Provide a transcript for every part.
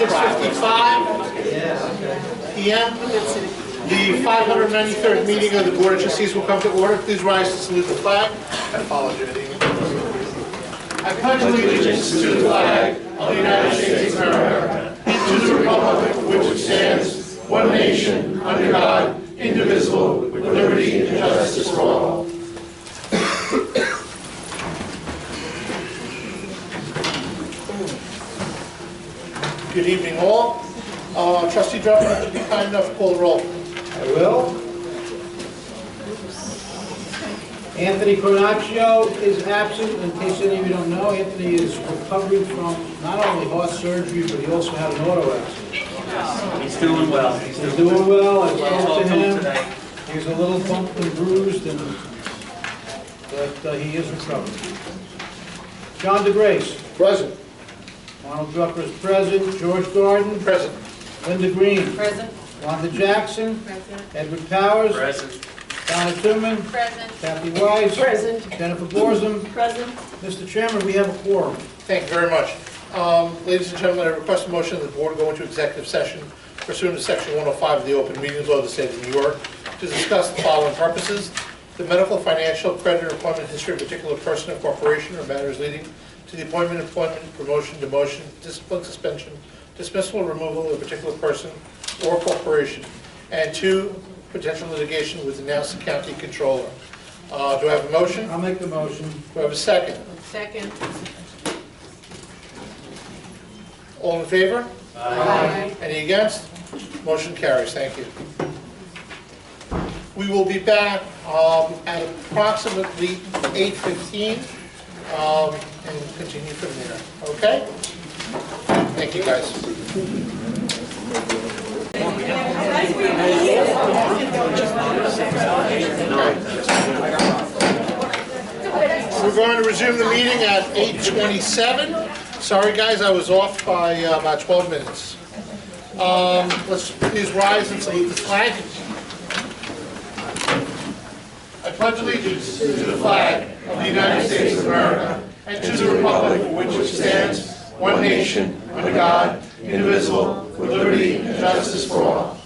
6:55 p.m. The 593rd meeting of the Board of Trustees will come to order. Please rise to salute the flag and follow your leading. I pledge allegiance to the flag of the United States of America and to the republic for which it stands, one nation, under God, indivisible, with liberty and justice for all. Good evening, all. Trustee Drucker, would you be kind enough to call the roll? I will. Anthony Cornacchio is absent. In case any of you don't know, Anthony is recovering from not only heart surgery, but he also had an auto accident. He's doing well. He's doing well. I spoke to him. He's a little bumped and bruised, but he is recovering. John DeGrace. Present. Arnold Drucker is present. George Gordon. Present. Linda Green. Present. Wanda Jackson. Present. Edward Powers. Present. Donna Tuman. Present. Kathy Weiss. Present. Jennifer Borzum. Present. Mr. Chairman, we have a quorum. Thank you very much. Ladies and gentlemen, I request a motion that the board go into executive session pursuant to Section 105 of the Open Meetings Law of the State of New York to discuss the following purposes: the medical, financial, credit, or employment history of a particular person or corporation, or matters leading to the appointment, employment, promotion, demotion, discipline, suspension, dismissal, or removal of a particular person or corporation, and 2, potential litigation with the Nassau County Controller. Do I have a motion? I'll make the motion. Do I have a second? Second. All in favor? Aye. Any against? Motion carries. Thank you. We will be back at approximately 8:15 and continue from there. Okay? Thank you, guys. We're going to resume the meeting at 8:27. Sorry, guys, I was off by about 12 minutes. Let's please rise and salute the flag. I pledge allegiance to the flag of the United States of America and to the republic for which it stands, one nation, under God, indivisible, with liberty and justice for all.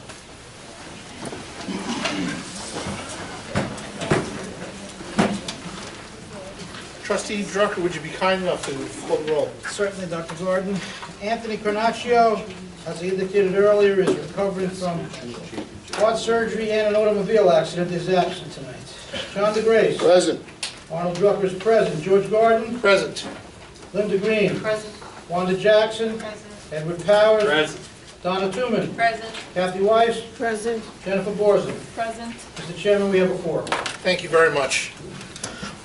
Trustee Drucker, would you be kind enough to call the roll? Certainly, Dr. Gordon. Anthony Cornacchio, as I indicated earlier, is recovering from heart surgery and an automobile accident. Is absent tonight. John DeGrace. Present. Arnold Drucker is present. George Gordon. Present. Linda Green. Present. Wanda Jackson. Present. Edward Powers. Present. Donna Tuman. Present. Kathy Weiss. Present. Jennifer Borzum. Present. Mr. Chairman, we have a quorum. Thank you very much.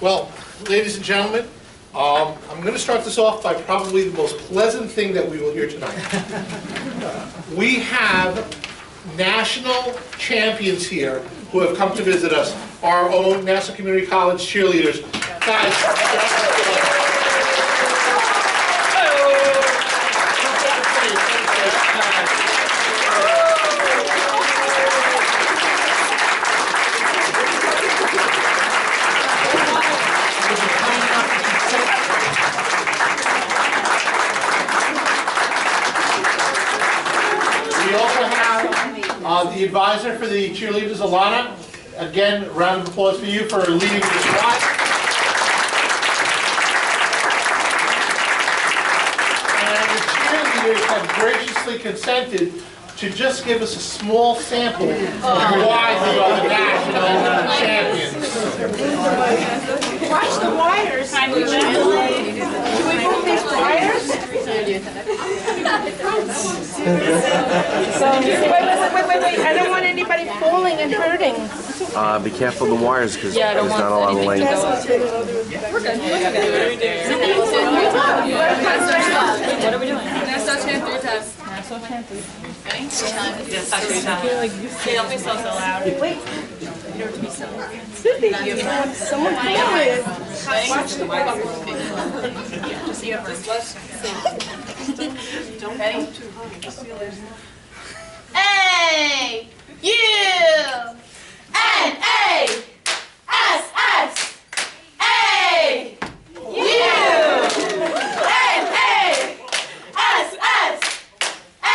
Well, ladies and gentlemen, I'm going to start this off by probably the most pleasant thing that we will hear tonight. We have national champions here who have come to visit us, our own Nassau Community College cheerleaders. Guys, the advisor for the cheerleaders, Alana. Again, a round of applause for you for leading this ride. And the cheerleaders have graciously consented to just give us a small sample of why they are the national champions. Watch the wires. Do we move these wires? Wait. I don't want anybody falling and hurting. Be careful of the wires because Yeah, I don't there's not a want lot of anything lanes. to go. We're good. What are we doing? Nassau chant 3 times. Nassau chant 3 times. Ready? Yes, 3 times. Don't be so loud. Wait. You don't have to be so loud. Someone watch the wires. Just you don't ready? A, U, N, A, S, S, A, U, N, A, S, S, A,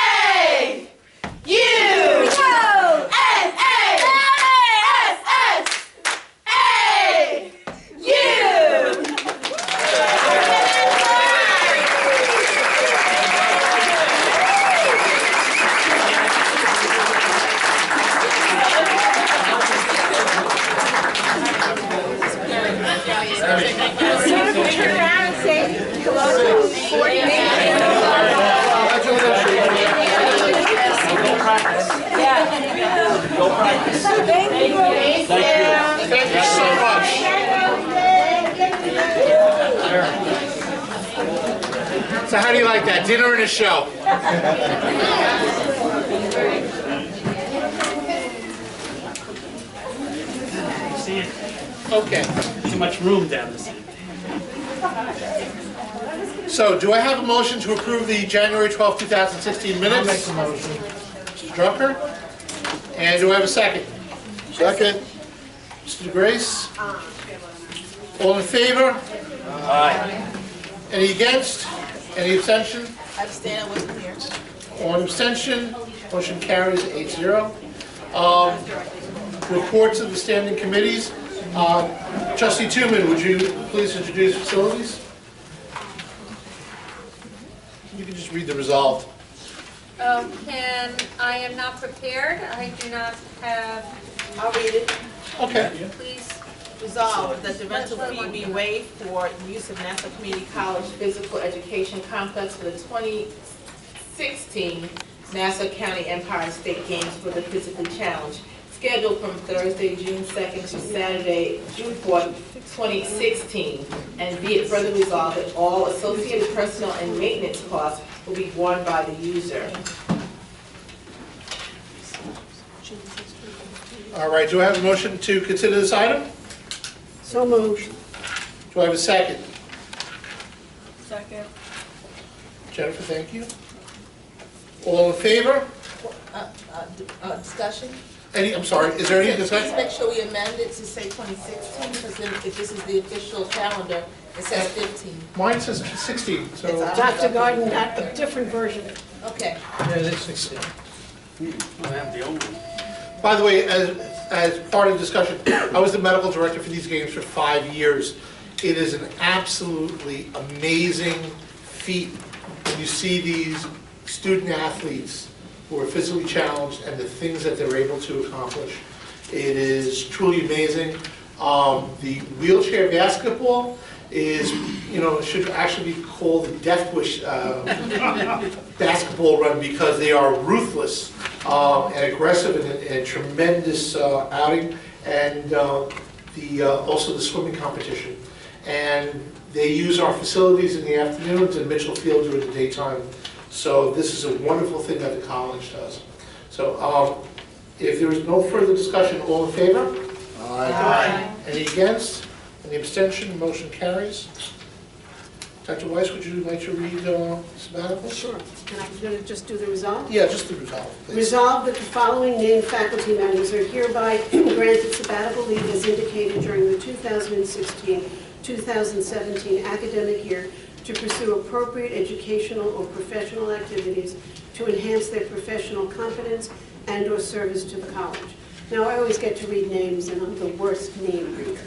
Thank you so much. So how do you like that? Dinner and a show? Okay. Too much room down this end. So do I have a motion to approve the January 12, 2016 minutes? I'll make the motion. Mr. Drucker? And do I have a second? Second. Mr. Grace? All in favor? Aye. Any against? Any abstention? I abstain, I wasn't here. One abstention, motion carries 8-0. Reports of the standing committees. Trustee Tooman, would you please introduce facilities? You can just read the resolve. I am not prepared. I do not have, I'll read it. Okay. please. Resolved that the rental fee be waived for use of Nassau Community College Physical Education Complex for the 2016 Nassau County Empire State Games for the Physically Challenged, scheduled from Thursday, June 2nd to Saturday, June 4th, 2016. And be it further resolved that all associated personnel and maintenance costs will be borne by the user. All right, do I have a motion to consider this item? So moved. Do I have a second? Second. Jennifer, thank you. All in favor? Discussion? I'm sorry, is there any Please discussion? make sure we amend it to say 2016, because then if this is the official calendar, it says 15. Mine says 16, so. It's- Dr. Garden got a different version. Okay. Yeah, it is 16. I have the old one. By the way, as part of the discussion, I was the medical director for these games for 5 years. It is an absolutely amazing feat when you see these student athletes who are physically challenged and the things that they're able to accomplish. It is truly amazing. The wheelchair basketball is, should actually be called the Death Wish basketball run, because they are ruthless and aggressive and a tremendous outing, and also the swimming competition. And they use our facilities in the afternoons and Mitchell Field during the daytime. So this is a wonderful thing that the college does. So if there is no further discussion, all in favor? Aye. Any against? Any abstention? Motion carries. Dr. Weiss, would you like to read sabbatical? Sure. And I'm going to just do the resolve. Yeah, just the resolve, please. Resolved that the following named faculty members are hereby granted sabbatical leave as indicated during the 2016-2017 academic year to pursue appropriate educational or professional activities to enhance their professional competence and/or service to the college. Now, I always get to read names, and I'm the worst name reader.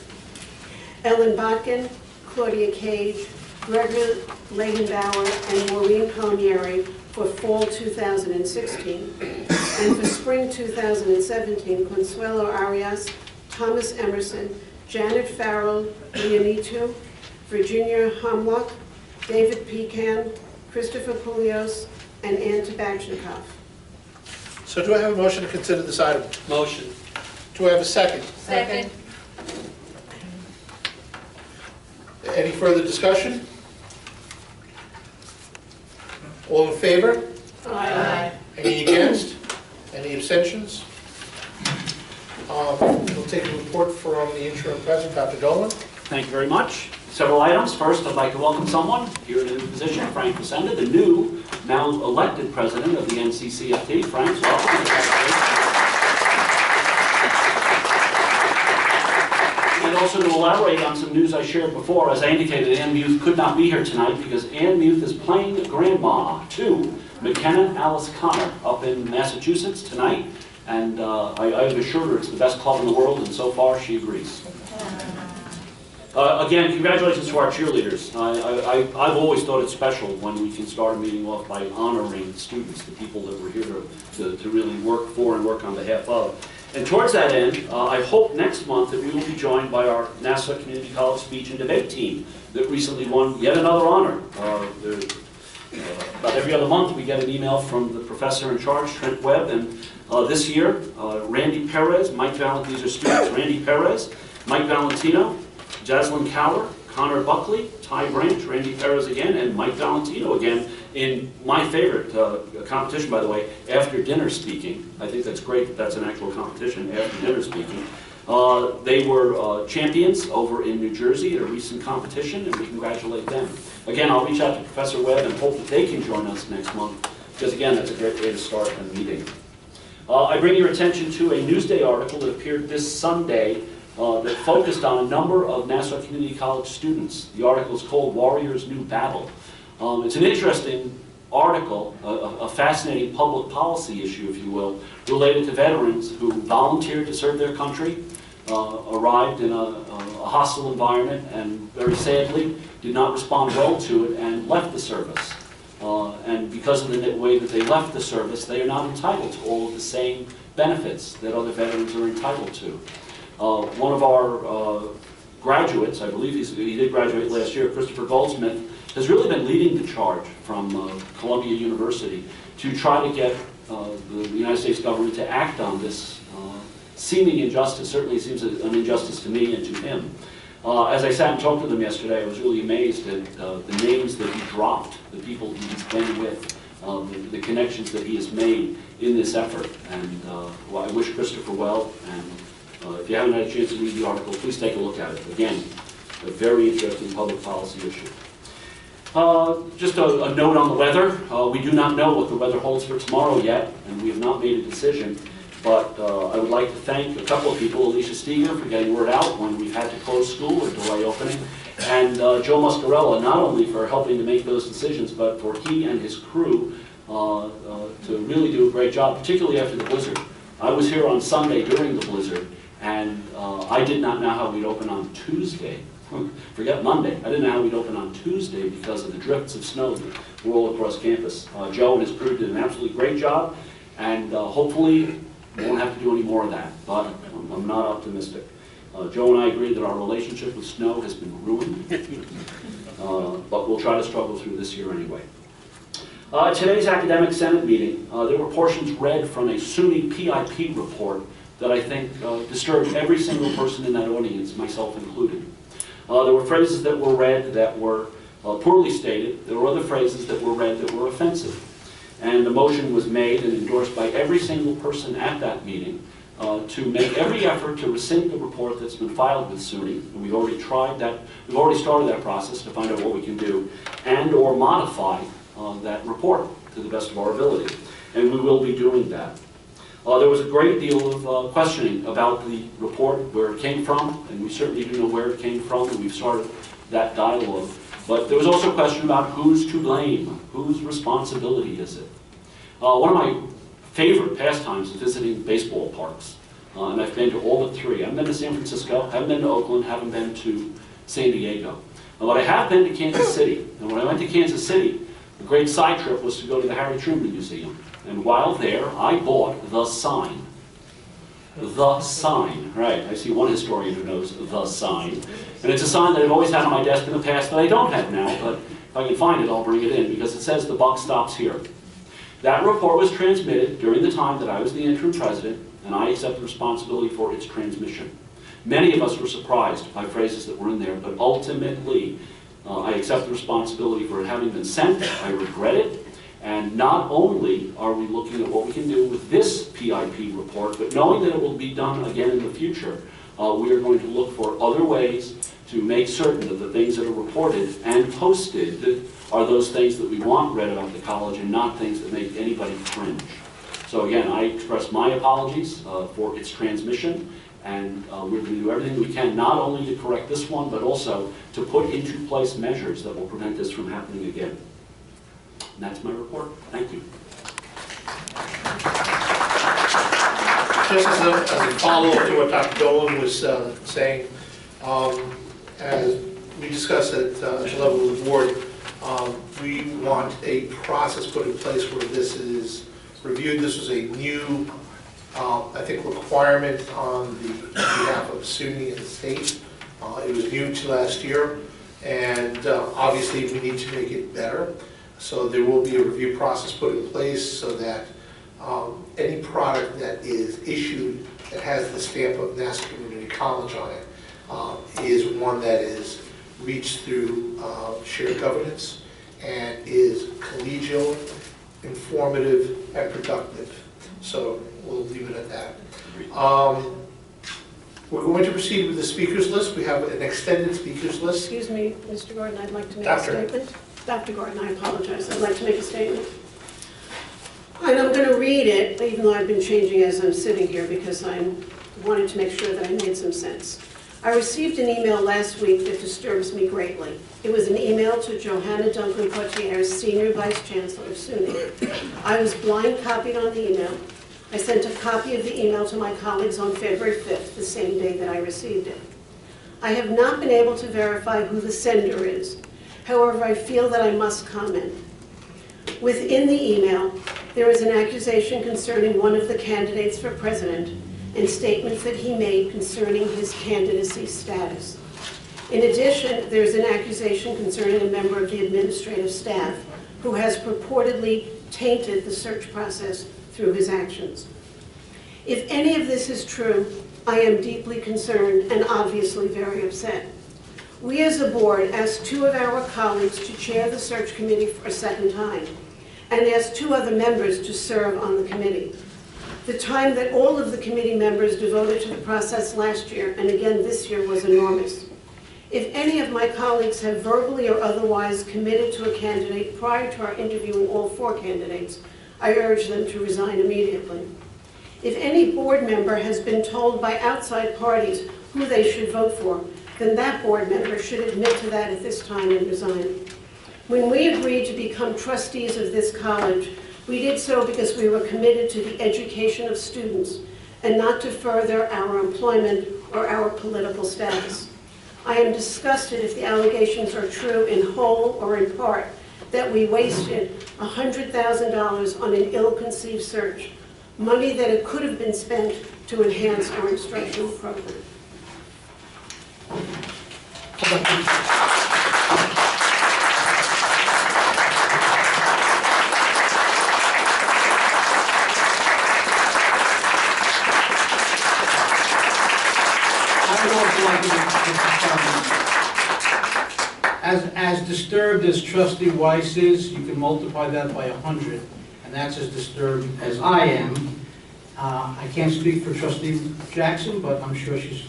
Ellen Botkin, Claudia Cage, Gregory Leidenbauer, and Maureen Palmieri for fall 2016. And for spring 2017, Consuelo Arias, Thomas Emerson, Janet Farrell, Leonitu, Virginia Humlock, David Pecan, Christopher Poulios, and Ann Tabachnikov. So do I have a motion to consider this item? Motion. Do I have a second? Second. Any further discussion? All in favor? Aye. Any against? Any abstentions? We'll take a report from the interim president, Dr. Dolan. Thank you very much. Several items. First, I'd like to welcome someone here in the new position, Frank Vicenda, the new, now elected president of the NCCFT. Frank, welcome. And also to elaborate on some news I shared before, as I indicated, Ann Muth could not be here tonight because Ann Muth is playing grandma to McKenna Alice Connor up in Massachusetts tonight. And I've assured her it's the best club in the world, and so far she agrees. Again, congratulations to our cheerleaders. I've always thought it special when we can start a meeting off by honoring students, the people that were here to really work for and work on behalf of. And towards that end, I hope next month that we will be joined by our Nassau Community College speech and debate team that recently won yet another honor. About every other month we get an email from the professor in charge, Trent Webb, and this year, Randy Perez, these are students, Randy Perez, Mike Valentino, Jaslyn Cower, Connor Buckley, Ty Branch, Randy Perez again, and Mike Valentino again in my favorite competition, by the way, after dinner speaking. I think that's great that that's an actual competition, after dinner speaking. They were champions over in New Jersey at a recent competition, and we congratulate them. Again, I'll reach out to Professor Webb and hope that they can join us next month, because again, that's a great way to start a meeting. I bring your attention to a Newsday article that appeared this Sunday that focused on a number of Nassau Community College students. The article is called Warriors' New Battle. It's an interesting article, a fascinating public policy issue, if you will, related to veterans who volunteered to serve their country, arrived in a hostile environment, and very sadly did not respond well to it and left the service. And because of the way that they left the service, they are not entitled to all of the same benefits that other veterans are entitled to. One of our graduates, I believe he did graduate last year, Christopher Goldsmith, has really been leading the charge from Columbia University to try to get the United States government to act on this seeming injustice. Certainly seems an injustice to me and to him. As I sat and talked to them yesterday, I was really amazed at the names that he dropped, the people he's been with, the connections that he has made in this effort. And well, I wish Christopher well, and if you haven't had a chance to read the article, please take a look at it. Again, a very interesting public policy issue. Just a note on the weather. We do not know what the weather holds for tomorrow yet, and we have not made a decision. But I would like to thank a couple of people, Alicia Steger for getting word out when we've had to close school or delay opening, and Joe Muscarella, not only for helping to make those decisions, but for he and his crew to really do a great job, particularly after the blizzard. I was here on Sunday during the blizzard, and I did not know how we'd open on Tuesday. Forget Monday. I didn't know how we'd open on Tuesday because of the drifts of snow that were all across campus. Joe and his crew did an absolutely great job, and hopefully we won't have to do any more of that, but I'm not optimistic. Joe and I agree that our relationship with snow has been ruined, but we'll try to struggle through this year anyway. At today's Academic Senate meeting, there were portions read from a SUNY PIP report that I think disturbed every single person in that audience, myself included. There were phrases that were read that were poorly stated. There were other phrases that were read that were offensive. And the motion was made and endorsed by every single person at that meeting to make every effort to rescind the report that's been filed with SUNY. And we've already tried that. We've already started that process to find out what we can do, and or modify that report to the best of our ability. And we will be doing that. There was a great deal of questioning about the report, where it came from, and we certainly do know where it came from, and we've started that dialogue. But there was also a question about who's to blame, whose responsibility is it? One of my favorite pastimes is visiting baseball parks, and I've been to all but 3. I haven't been to San Francisco, haven't been to Oakland, haven't been to San Diego. But I have been to Kansas City, and when I went to Kansas City, a great side trip was to go to the Harry Truman Museum. And while there, I bought the sign. The sign, right. I see one historian who knows the sign. And it's a sign that I've always had on my desk in the past that I don't have now, but if I can find it, I'll bring it in, because it says the buck stops here. That report was transmitted during the time that I was the interim president, and I accept the responsibility for its transmission. Many of us were surprised by phrases that were in there, but ultimately, I accept the responsibility for it having been sent. I regret it. And not only are we looking at what we can do with this PIP report, but knowing that it will be done again in the future, we are going to look for other ways to make certain that the things that are reported and posted are those things that we want read about the college and not things that make anybody cringe. So again, I express my apologies for its transmission, and we're going to do everything we can not only to correct this one, but also to put into place measures that will prevent this from happening again. And that's my report. Thank you. Just as a follow-up to what Dr. Dolan was saying, as we discussed at the level of the board, we want a process put in place where this is reviewed. This was a new I think, requirement on behalf of SUNY and the state. It was new to last year, and obviously we need to make it better. So there will be a review process put in place so that any product that is issued that has the stamp of Nassau Community College on it is one that is reached through shared governance and is collegial, informative, and productive. So we'll leave it at that. We're going to proceed with the speakers list. We have an extended speakers list. Excuse me, Mr. Gordon, I'd like to make Doctor. a statement. Dr. Gordon, I apologize. I'd like to make a statement. And I'm going to read it, even though I've been changing as I'm sitting here, because I wanted to make sure that I made some sense. I received an email last week that disturbs me greatly. It was an email to Johanna Duncan Potier, Senior Vice Chancellor of SUNY. I was blind copied on the email. I sent a copy of the email to my colleagues on February 5th, the same day that I received it. I have not been able to verify who the sender is. However, I feel that I must comment. Within the email, there is an accusation concerning one of the candidates for president and statements that he made concerning his candidacy status. In addition, there's an accusation concerning a member of the administrative staff who has purportedly tainted the search process through his actions. If any of this is true, I am deeply concerned and obviously very upset. We as a board asked 2 of our colleagues to chair the search committee for a second time and asked 2 other members to serve on the committee. The time that all of the committee members devoted to the process last year and again this year was enormous. If any of my colleagues have verbally or otherwise committed to a candidate prior to our interviewing all 4 candidates, I urge them to resign immediately. If any board member has been told by outside parties who they should vote for, then that board member should admit to that at this time and resign. When we agreed to become trustees of this college, we did so because we were committed to the education of students and not to further our employment or our political status. I am disgusted if the allegations are true in whole or in part that we wasted $100,000 on an ill-conceived search, money that it could have been spent to enhance our instructional program. As disturbed as Trustee Weiss is, you can multiply that by 100, and that's as disturbed as I am. I can't speak for Trustee Jackson, but I'm sure she's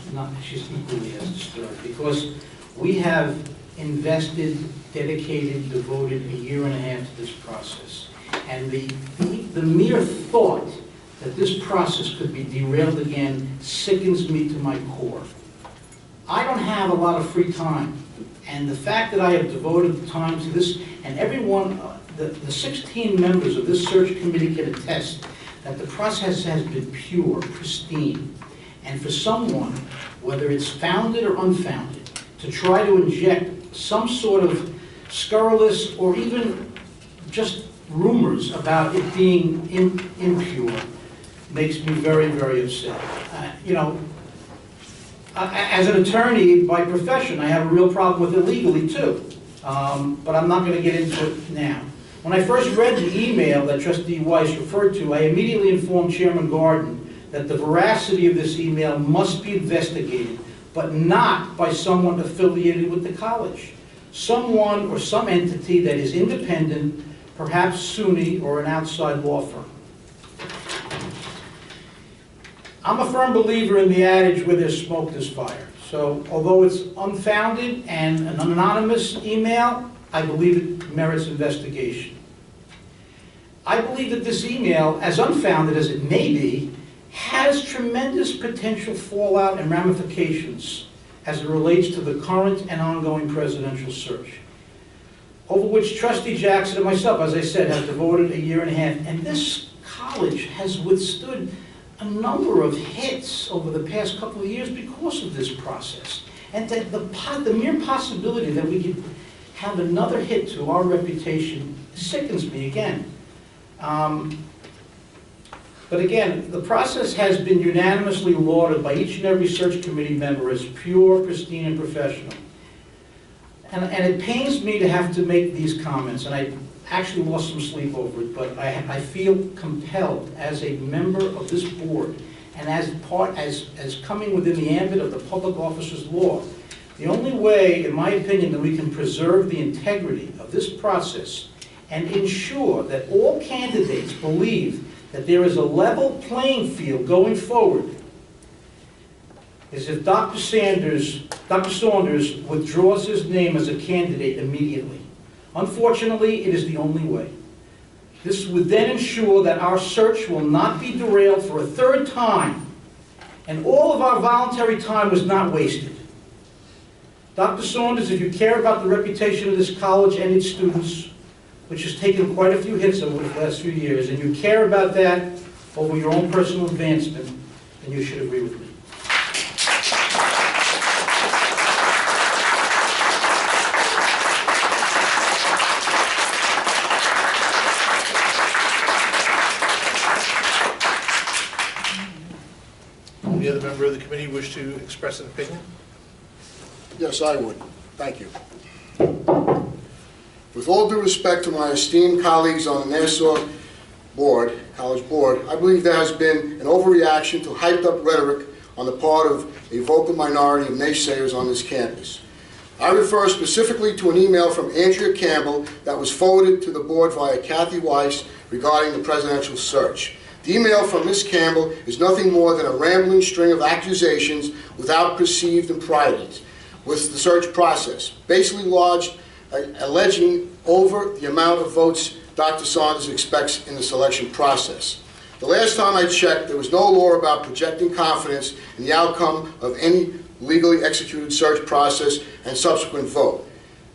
equally as disturbed, because we have invested, dedicated, devoted a year and a half to this process. And the mere thought that this process could be derailed again sickens me to my core. I don't have a lot of free time. And the fact that I have devoted the time to this, and everyone, the 16 members of this search committee can attest that the process has been pure, pristine. And for someone, whether it's founded or unfounded, to try to inject some sort of scurrilous or even just rumors about it being impure makes me very, very upset. As an attorney by profession, I have a real problem with it legally too, but I'm not going to get into it now. When I first read the email that Trustee Weiss referred to, I immediately informed Chairman Gordon that the veracity of this email must be investigated, but not by someone affiliated with the college. Someone or some entity that is independent, perhaps SUNY or an outside law firm. I'm a firm believer in the adage, where there's smoke, there's fire. So although it's unfounded and an anonymous email, I believe it merits investigation. I believe that this email, as unfounded as it may be, has tremendous potential fallout and ramifications as it relates to the current and ongoing presidential search, over which Trustee Jackson and myself, as I said, have devoted a year and a half. And this college has withstood a number of hits over the past couple of years because of this process. And that the mere possibility that we could have another hit to our reputation sickens me again. But again, the process has been unanimously lauded by each and every search committee member as pure, pristine, and professional. And it pains me to have to make these comments, and I actually lost some sleep over it, but I feel compelled as a member of this board and as coming within the ambit of the public officers law. The only way, in my opinion, that we can preserve the integrity of this process and ensure that all candidates believe that there is a level playing field going forward is if Dr. Saunders withdraws his name as a candidate immediately. Unfortunately, it is the only way. This would then ensure that our search will not be derailed for a third time, and all of our voluntary time was not wasted. Dr. Saunders, if you care about the reputation of this college and its students, which has taken quite a few hits over the last few years, and you care about that over your own personal advancement, then you should agree with me. Any other member of the committee wish to express an opinion? Yes, I would. Thank you. With all due respect to my esteemed colleagues on the Nassau board, college board, I believe there has been an overreaction to hyped up rhetoric on the part of a vocal minority of naysayers on this campus. I refer specifically to an email from Andrea Campbell that was forwarded to the board via Kathy Weiss regarding the presidential search. The email from Ms. Campbell is nothing more than a rambling string of accusations without perceived improprieties with the search process, basically lodged alleging over the amount of votes Dr. Saunders expects in the selection process. The last time I checked, there was no law about projecting confidence in the outcome of any legally executed search process and subsequent vote,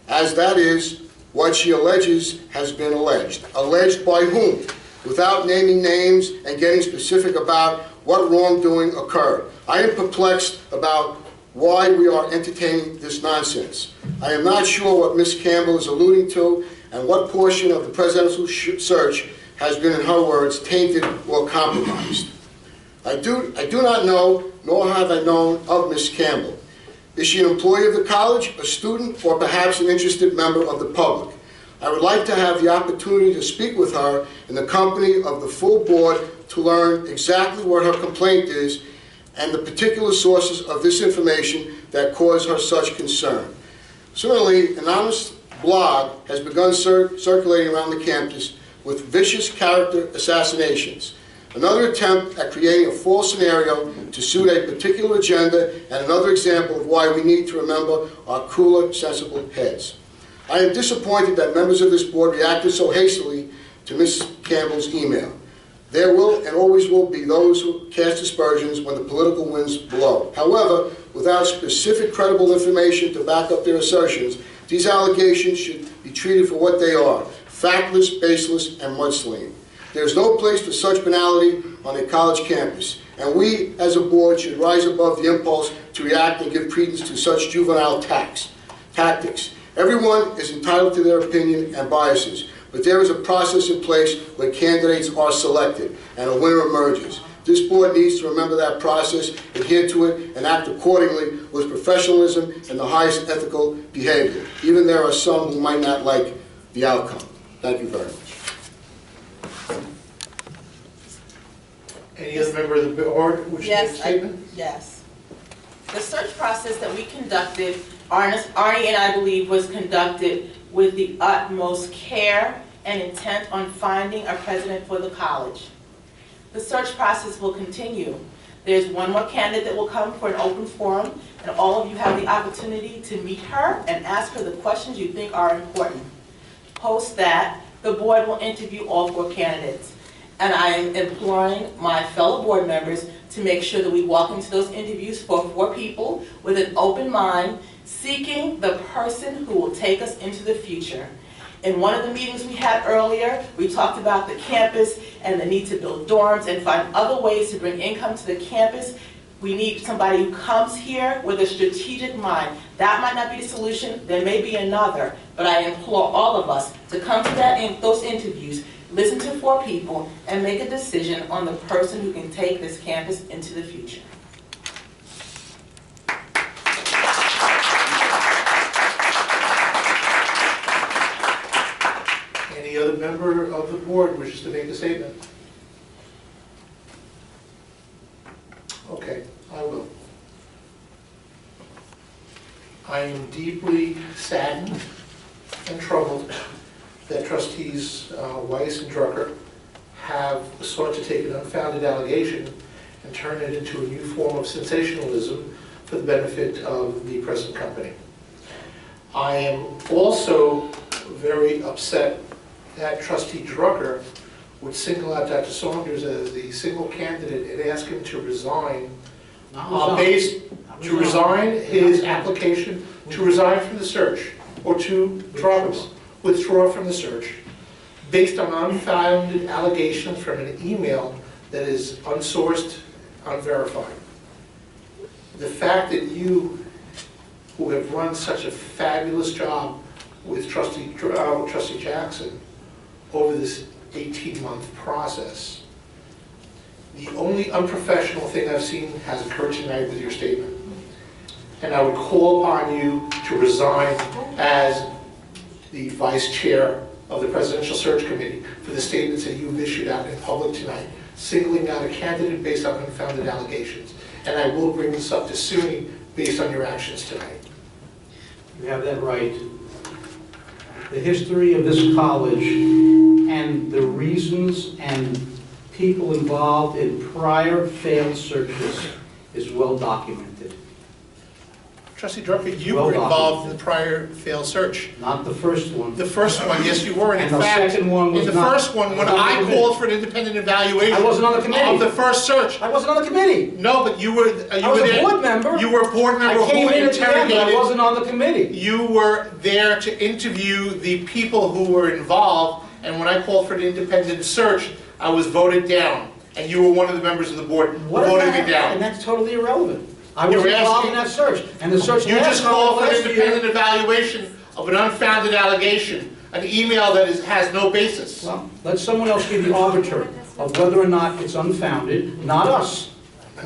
as that is what she alleges has been alleged. Alleged by whom? Without naming names and getting specific about what wrongdoing occurred. I am perplexed about why we are entertaining this nonsense. I am not sure what Ms. Campbell is alluding to and what portion of the presidential search has been, in her words, tainted or compromised. I do not know, nor have I known of Ms. Campbell. Is she an employee of the college, a student, or perhaps an interested member of the public? I would like to have the opportunity to speak with her in the company of the full board to learn exactly what her complaint is and the particular sources of this information that cause her such concern. Similarly, an anonymous blog has begun circulating around the campus with vicious character assassinations. Another attempt at creating a false scenario to suit a particular agenda, and another example of why we need to remember our cooler, sensible heads. I am disappointed that members of this board reacted so hastily to Ms. Campbell's email. There will and always will be those who cast aspersions when the political winds blow. However, without specific credible information to back up their assertions, these allegations should be treated for what they are: factless, baseless, and mudslinging. There is no place for such banality on a college campus, and we as a board should rise above the impulse to react and give credence to such juvenile tactics. Everyone is entitled to their opinion and biases, but there is a process in place where candidates are selected and a winner emerges. This board needs to remember that process, adhere to it, and act accordingly with professionalism and the highest ethical behavior. Even there are some who might not like the outcome. Thank you very much. Any other member of the board wish to make a statement? Yes. The search process that we conducted, Arnie and I believe was conducted with the utmost care and intent on finding a president for the college. The search process will continue. There's one more candidate that will come for an open forum, and all of you have the opportunity to meet her and ask her the questions you think are important. Post that, the board will interview all 4 candidates. And I am imploring my fellow board members to make sure that we walk into those interviews for 4 people with an open mind, seeking the person who will take us into the future. In one of the meetings we had earlier, we talked about the campus and the need to build dorms and find other ways to bring income to the campus. We need somebody who comes here with a strategic mind. That might not be the solution, there may be another, but I implore all of us to come to those interviews listen to 4 people, and make a decision on the person who can take this campus into the future. Any other member of the board wishes to make a statement? Okay, I will. I am deeply saddened and troubled that trustees Weiss and Drucker have sought to take an unfounded allegation and turn it into a new form of sensationalism for the benefit of the present company. I am also very upset that trustee Drucker would single out Dr. Saunders as the single candidate and ask him to resign to resign his application, to resign from the search, or to withdraw from the search, based on unfounded allegations from an email that is unsourced, unverified. The fact that you, who have run such a fabulous job with Trustee Jackson over this 18-month process, the only unprofessional thing I've seen has occurred tonight with your statement. And I would call upon you to resign as the vice chair of the Presidential Search Committee for the statements that you've issued out in public tonight, singling out a candidate based on unfounded allegations. And I will bring this up to SUNY based on your actions tonight. You have that right. The history of this college and the reasons and people involved in prior failed searches is well documented. Trustee Drucker, you were involved in the prior failed search. Not the first one. The first one, yes, you were. And in the fact, second one was in the first one, when I called for an independent evaluation I wasn't on the committee. of the first search. I wasn't on the committee. No, but you were. I was a board member. You were a board member I came who in at the end, but I interrogated. wasn't on the committee. You were there to interview the people who were involved, and when I called for an independent search, I was voted down. And you were one of the members of the board who voted me down. And that's totally irrelevant. I was involved in that search, and the search You just called for an independent evaluation of an unfounded allegation, an email that has no basis. Well, let someone else be the arbiter of whether or not it's unfounded, not us.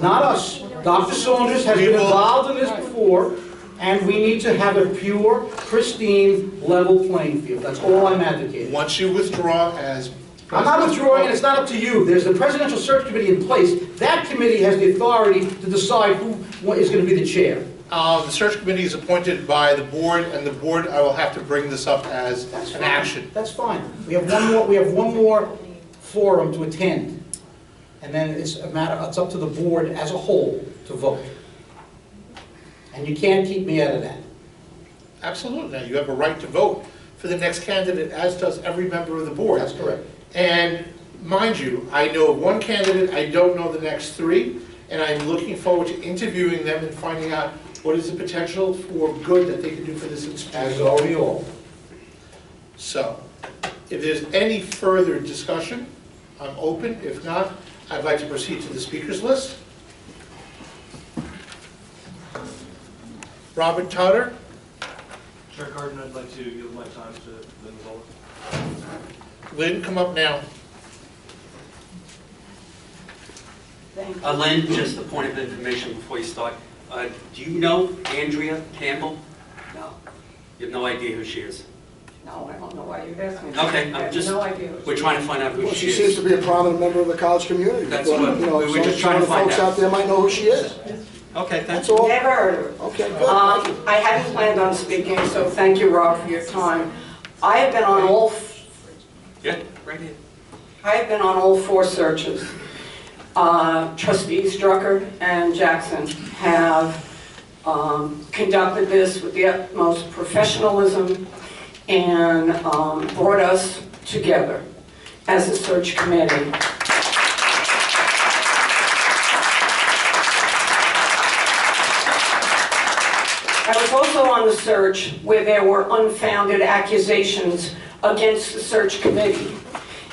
Not us. Dr. Saunders has been involved in this before, and we need to have a pure, pristine, level playing field. That's all I'm advocating. Once you withdraw as I'm not withdrawing, and it's not up to you. There's the Presidential Search Committee in place. That committee has the authority to decide who is going to be the chair. The search committee is appointed by the board, and the board, I will have to bring this up as an action. That's fine. We have one more. We have one more forum to attend, and then it's a matter. It's up to the board as a whole to vote. And you can't keep me out of that. Absolutely. Now, you have a right to vote for the next candidate, as does every member of the board. That's correct. And mind you, I know of one candidate, I don't know the next 3, and I'm looking forward to interviewing them and finding out what is the potential for good that they can do for this institution. As are we all. So, if there's any further discussion, I'm open. If not, I'd like to proceed to the speakers list. Robert Totter. Chair Carden, I'd like to give my time to Lynn Zoller. Lynn, come up now. Lynn, just a point of information before you start. Do you know Andrea Campbell? No. You have no idea who she is? No, I don't know why you're asking. Okay, I have no idea. we're trying to find out who Well, she she is. seems to be a prominent member of the college community. That's But, what you know, we were just some trying of to the find folks out. out there might know who she is. Okay, thanks. That's all. Never heard of her. Okay, good. I hadn't planned on speaking, so thank you, Rob, for your time. I have been on all, Yeah, right here. I have been on all 4 searches. Trustees Drucker and Jackson have conducted this with the utmost professionalism and brought us together as a search committee. I was also on the search where there were unfounded accusations against the search committee.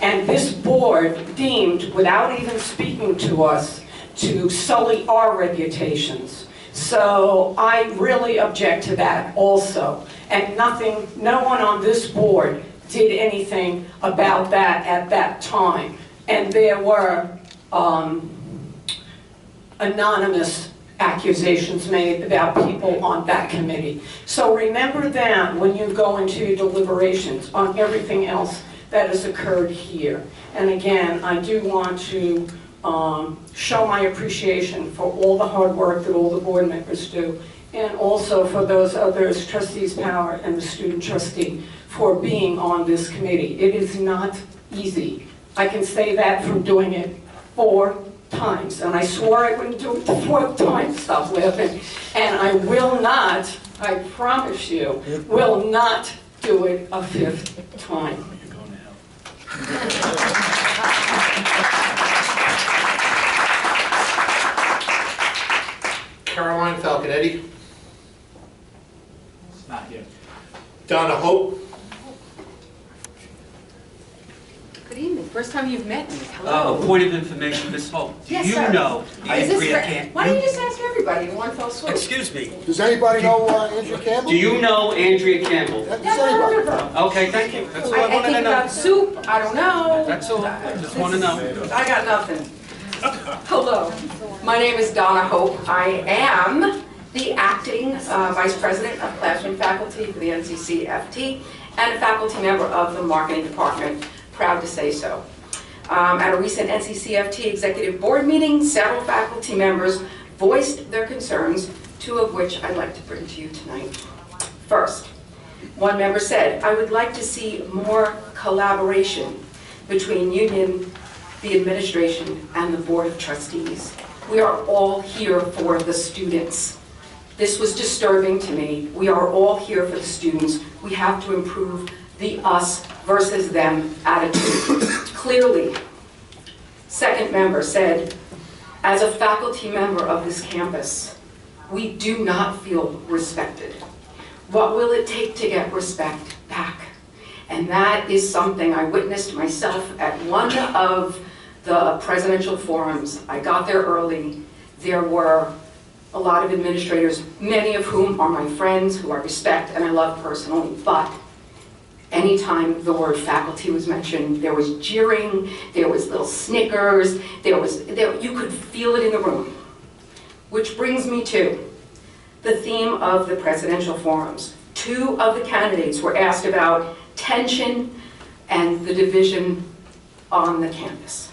And this board deemed, without even speaking to us, to sully our reputations. So I really object to that also. And no one on this board did anything about that at that time. And there were anonymous accusations made about people on that committee. So remember that when you go into your deliberations on everything else that has occurred here. And again, I do want to show my appreciation for all the hard work that all the board members do, and also for those others, Trustees Power and the student trustee, for being on this committee. It is not easy. I can say that from doing it 4 times, and I swore I wouldn't do it the 4th time, stop laughing. And I will not, I promise you, will not do it a 5th time. Caroline Falconetti. Not here. Donna Hope. Good evening. First time you've met me. Hello. Point of information, Ms. Hope. Do Yes, you sir. know Is this Andrea for- Campbell? Why don't you just ask everybody in one fell swoop? Excuse me. Does anybody know Andrea Campbell? Do you know Andrea Campbell? Does Never anybody? heard of her. Okay, thank you. That's all I I wanted to think know. about soup. I don't know. That's all. I just want to know. I got nothing. Hello. My name is Donna Hope. I am the acting Vice President of Classroom Faculty for the Ncc FT and a faculty member of the Marketing Department. Proud to say so. At a recent NCCFT Executive Board meeting, several faculty members voiced their concerns, 2 of which I'd like to bring to you tonight. First, one member said, I would like to see more collaboration between union, the administration, and the Board of Trustees. We are all here for the students. This was disturbing to me. We are all here for the students. We have to improve the us versus them attitude. Clearly, second member said, as a faculty member of this campus, we do not feel respected. What will it take to get respect back? And that is something I witnessed myself at one of the presidential forums. I got there early. There were a lot of administrators, many of whom are my friends, who I respect and I love personally, but anytime the word faculty was mentioned, there was jeering, there was little snickers, you could feel it in the room. Which brings me to the theme of the presidential forums. 2 of the candidates were asked about tension and the division on the campus.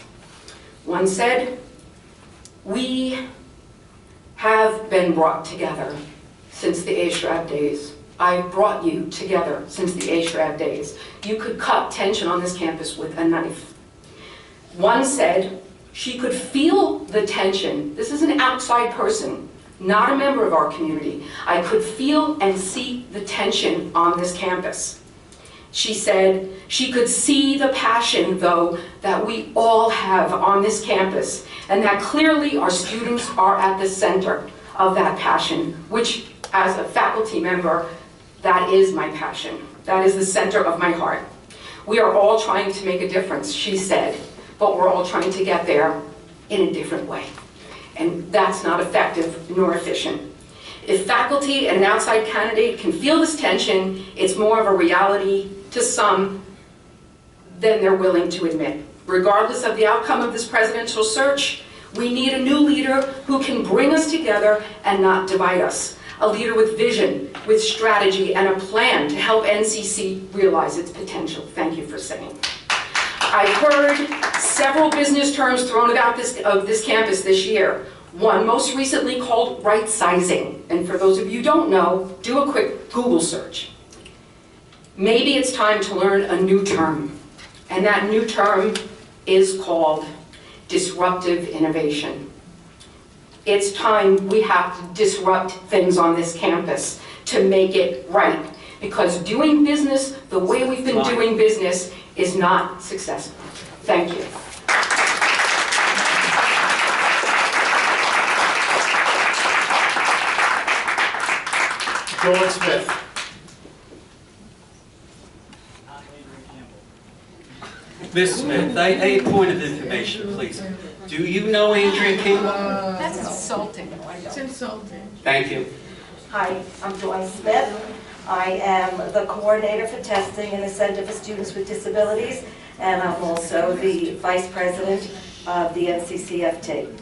One said, we have been brought together since the ASHRAD days. I brought you together since the ASHRAD days. You could cut tension on this campus with a knife. One said she could feel the tension. This is an outside person, not a member of our community. I could feel and see the tension on this campus. She said she could see the passion, though, that we all have on this campus, and that clearly our students are at the center of that passion, which, as a faculty member, that is my passion. That is the center of my heart. We are all trying to make a difference, she said, but we're all trying to get there in a different way. And that's not effective nor efficient. If faculty and an outside candidate can feel this tension, it's more of a reality to some than they're willing to admit. Regardless of the outcome of this presidential search, we need a new leader who can bring us together and not divide us. A leader with vision, with strategy, and a plan to help NCC realize its potential. Thank you for saying. I've heard several business terms thrown about this campus this year. One most recently called right sizing. And for those of you who don't know, do a quick Google search. Maybe it's time to learn a new term. And that new term is called disruptive innovation. It's time we have to disrupt things on this campus to make it right. Because doing business the way we've been doing business is not successful. Thank you. Dawn Smith. Ms. Smith, a point of information, please. Do you know Andrea Campbell? That's insulting. It's insulting. Thank you. Hi, I'm Joy Smith. I am the coordinator for testing in the Center for Students with Disabilities, and I'm also the vice president of the NCCFT.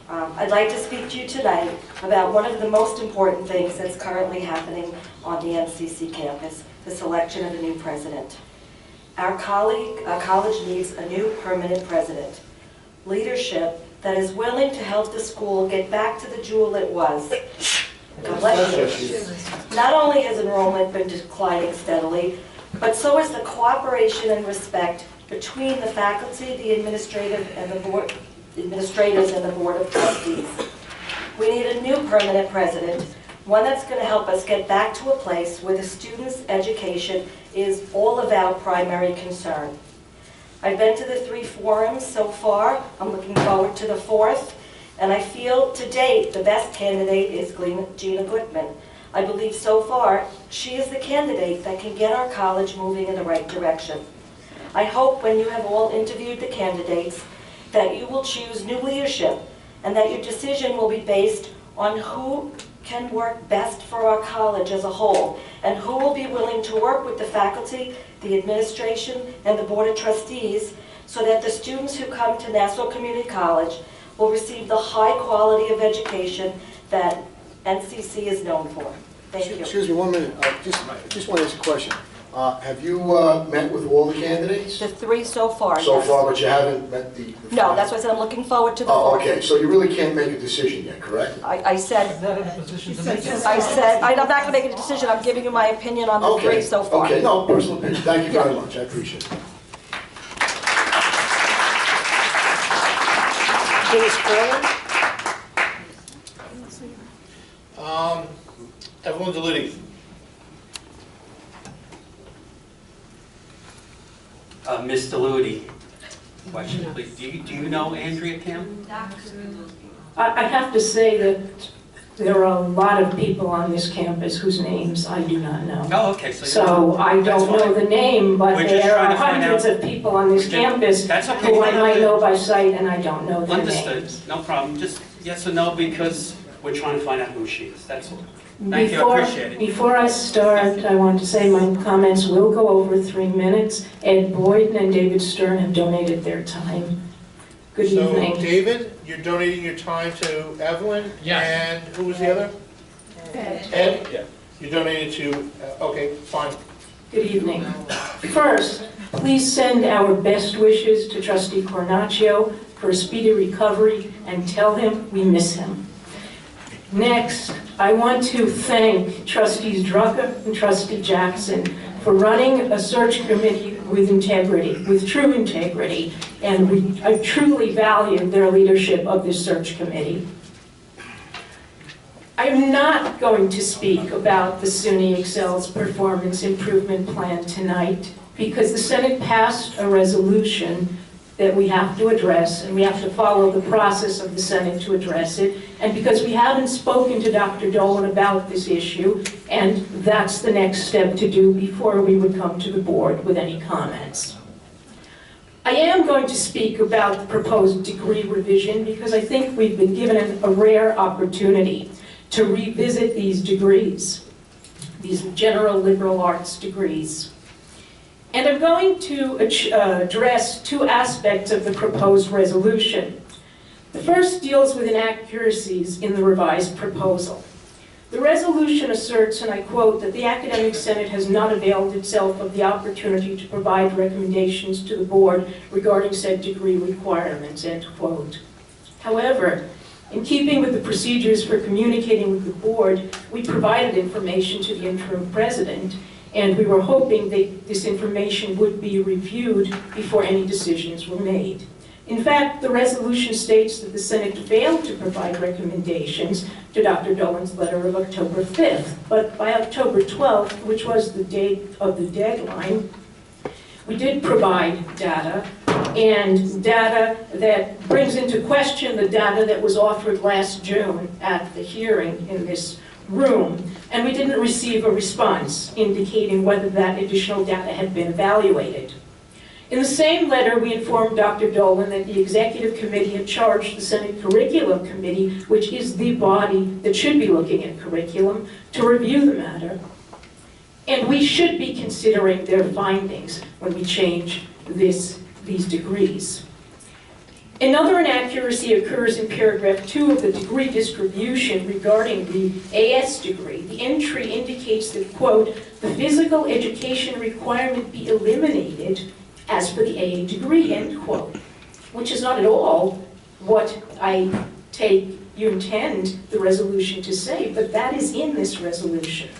I'd like to speak to you tonight about one of the most important things that's currently happening on the NCC campus, the selection of a new president. Our college needs a new permanent president. Leadership that is willing to help the school get back to the jewel it was. God bless you. Not only has enrollment been declining steadily, but so is the cooperation and respect between the faculty, the administrators, and the board of trustees. We need a new permanent president, one that's going to help us get back to a place where the students' education is all of our primary concern. I've been to the 3 forums so far. I'm looking forward to the 4th. And I feel to date the best candidate is Gina Gutman. I believe so far she is the candidate that can get our college moving in the right direction. I hope when you have all interviewed the candidates that you will choose new leadership and that your decision will be based on who can work best for our college as a whole and who will be willing to work with the faculty, the administration, and the board of trustees so that the students who come to Nassau Community College will receive the high quality of education that NCC is known for. Thank you. Excuse me 1 minute. Just want to ask a question. Have you met with all the candidates? The 3 so far, So yes. far, but you haven't met the No, that's why I said I'm looking forward to the Oh, 4th. okay. So you really can't make a decision yet, correct? I said, I'm not going to make a decision. I'm giving you my opinion on the 3 so far. Okay, no, personal opinion. Thank you very much. I appreciate it. Everyone's alluding. Mr. Ludi, question please. Do you know Andrea Kim? I have to say that there are a lot of people on this campus whose names I do not know. Oh, okay. So I don't know the name, but there are hundreds of people on this campus who I might know by sight, and I don't know their names. Understood. No problem. Just yes or no, because we're trying to find out who she is. That's all. Thank you. I appreciate it. Before I start, I want to say my comments will go over 3 minutes. Ed Boyden and David Stern have donated their time. Good evening. So, David, you're donating your time to Evelyn? Yes. And who was the other? Ed? Yeah. You're donating to, okay, fine. Good evening. First, please send our best wishes to Trustee Cornacchio for a speedy recovery and tell him we miss him. Next, I want to thank Trustees Drucker and Trustee Jackson for running a search committee with integrity, with true integrity, and I truly value their leadership of this search committee. I'm not going to speak about the SUNY Excel's performance improvement plan tonight because the Senate passed a resolution that we have to address, and we have to follow the process of the Senate to address it, and because we haven't spoken to Dr. Dolan about this issue, and that's the next step to do before we would come to the board with any comments. I am going to speak about the proposed degree revision because I think we've been given a rare opportunity to revisit these degrees, these general liberal arts degrees. And I'm going to address 2 aspects of the proposed resolution. The first deals with inaccuracies in the revised proposal. The resolution asserts, and I quote, that the Academic Senate has not availed itself of the opportunity to provide recommendations to the board regarding said degree requirements, end quote. However, in keeping with the procedures for communicating with the board, we provided information to the interim president, and we were hoping that this information would be reviewed before any decisions were made. In fact, the resolution states that the Senate failed to provide recommendations to Dr. Dolan's letter of October 5th, but by October 12th, which was the date of the deadline, we did provide data, and data that brings into question the data that was offered last June at the hearing in this room, and we didn't receive a response indicating whether that additional data had been evaluated. In the same letter, we informed Dr. Dolan that the Executive Committee had charged the Senate Curriculum Committee, which is the body that should be looking at curriculum, to review the matter. And we should be considering their findings when we change these degrees. Another inaccuracy occurs in paragraph 2 of the degree distribution regarding the AS degree. The entry indicates that, quote, the physical education requirement be eliminated as for the AA degree, end quote, which is not at all what I take you intend the resolution to say, but that is in this resolution.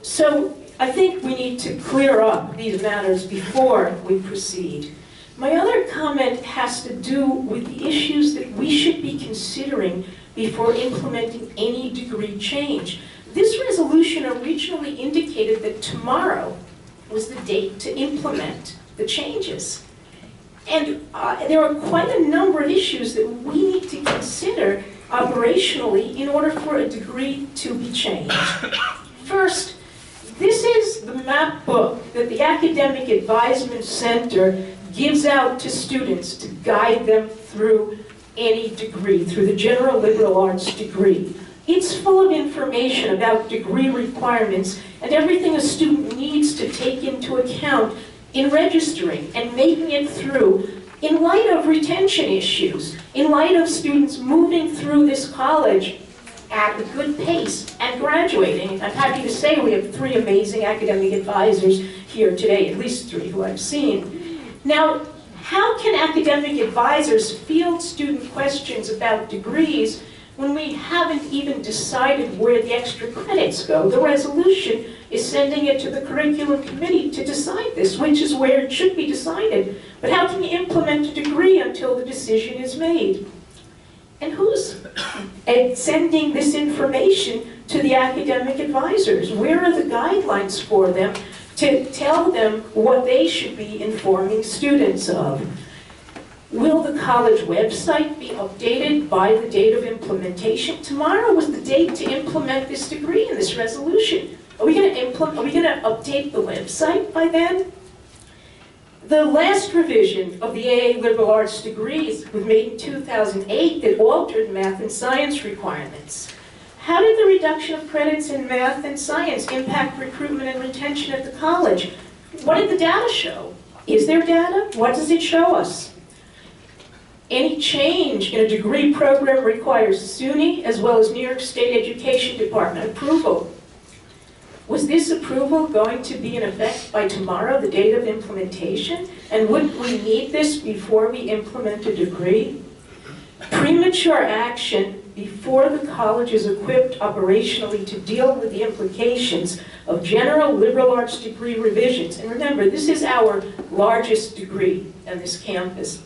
So I think we need to clear up these matters before we proceed. My other comment has to do with the issues that we should be considering before implementing any degree change. This resolution originally indicated that tomorrow was the date to implement the changes. And there are quite a number of issues that we need to consider operationally in order for a degree to be changed. First, this is the map book that the Academic Advisement Center gives out to students to guide them through any degree, through the general liberal arts degree. It's full of information about degree requirements and everything a student needs to take into account in registering and making it through in light of retention issues, in light of students moving through this college at a good pace and graduating. I'm happy to say we have 3 amazing academic advisors here today, at least 3 who I've seen. Now, how can academic advisors field student questions about degrees when we haven't even decided where the extra credits go? The resolution is sending it to the curriculum committee to decide this, which is where it should be decided. But how can you implement a degree until the decision is made? And who's sending this information to the academic advisors? Where are the guidelines for them to tell them what they should be informing students of? Will the college website be updated by the date of implementation? Tomorrow was the date to implement this degree in this resolution. Are we going to update the website by then? The last revision of the AA liberal arts degrees was made in 2008 that altered math and science requirements. How did the reduction of credits in math and science impact recruitment and retention at the college? What did the data show? Is there data? What does it show us? Any change in a degree program requires SUNY as well as New York State Education Department approval. Was this approval going to be in effect by tomorrow, the date of implementation? And wouldn't we need this before we implement a degree? Premature action before the college is equipped operationally to deal with the implications of general liberal arts degree revisions. And remember, this is our largest degree on this campus.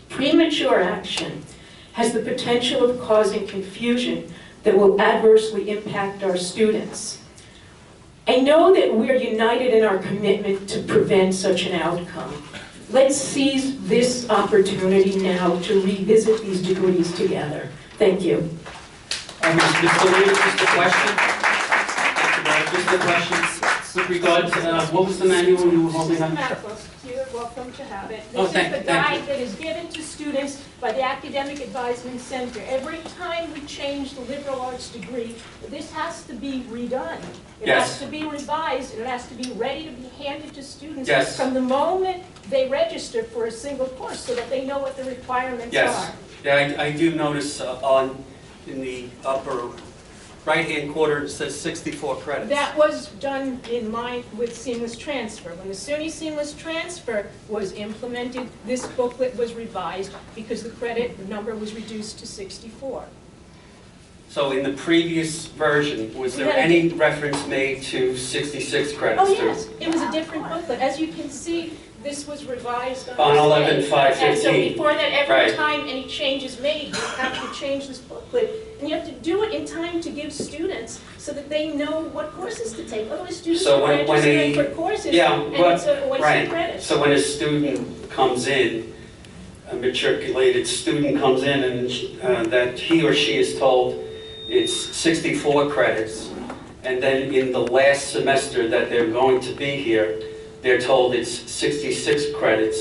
Premature action has the potential of causing confusion that will adversely impact our students. I know that we're united in our commitment to prevent such an outcome. Let's seize this opportunity now to revisit these degrees together. Thank you. Mr. Williams, just a question. Just a question. With regard to, what was the manual you were holding up? You're welcome to have it. Oh, This is the guide that is given to students by the Academic Advisement Center. Every time we change the liberal arts degree, this has to be redone. It has to be revised, and it has to be ready to be handed to students from the moment they register for a single course so that they know what the requirements are. Yeah, I do notice in the upper right-hand corner, it says 64 credits. That was done in line with seamless transfer. When the SUNY seamless transfer was implemented, this booklet was revised because the credit number was reduced to 64. So in the previous version, was there any reference made to 66 credits? Oh yes, it was a different booklet. As you can see, this was revised on 11/5/15. And so before that, every time any change is made, you have to change this booklet. And you have to do it in time to give students so that they know what courses to take. Otherwise, students are registering for courses and it's a waste of credit. So when a student comes in, a matriculated student comes in and that he or she is told it's 64 credits, and then in the last semester that they're going to be here, they're told it's 66 credits.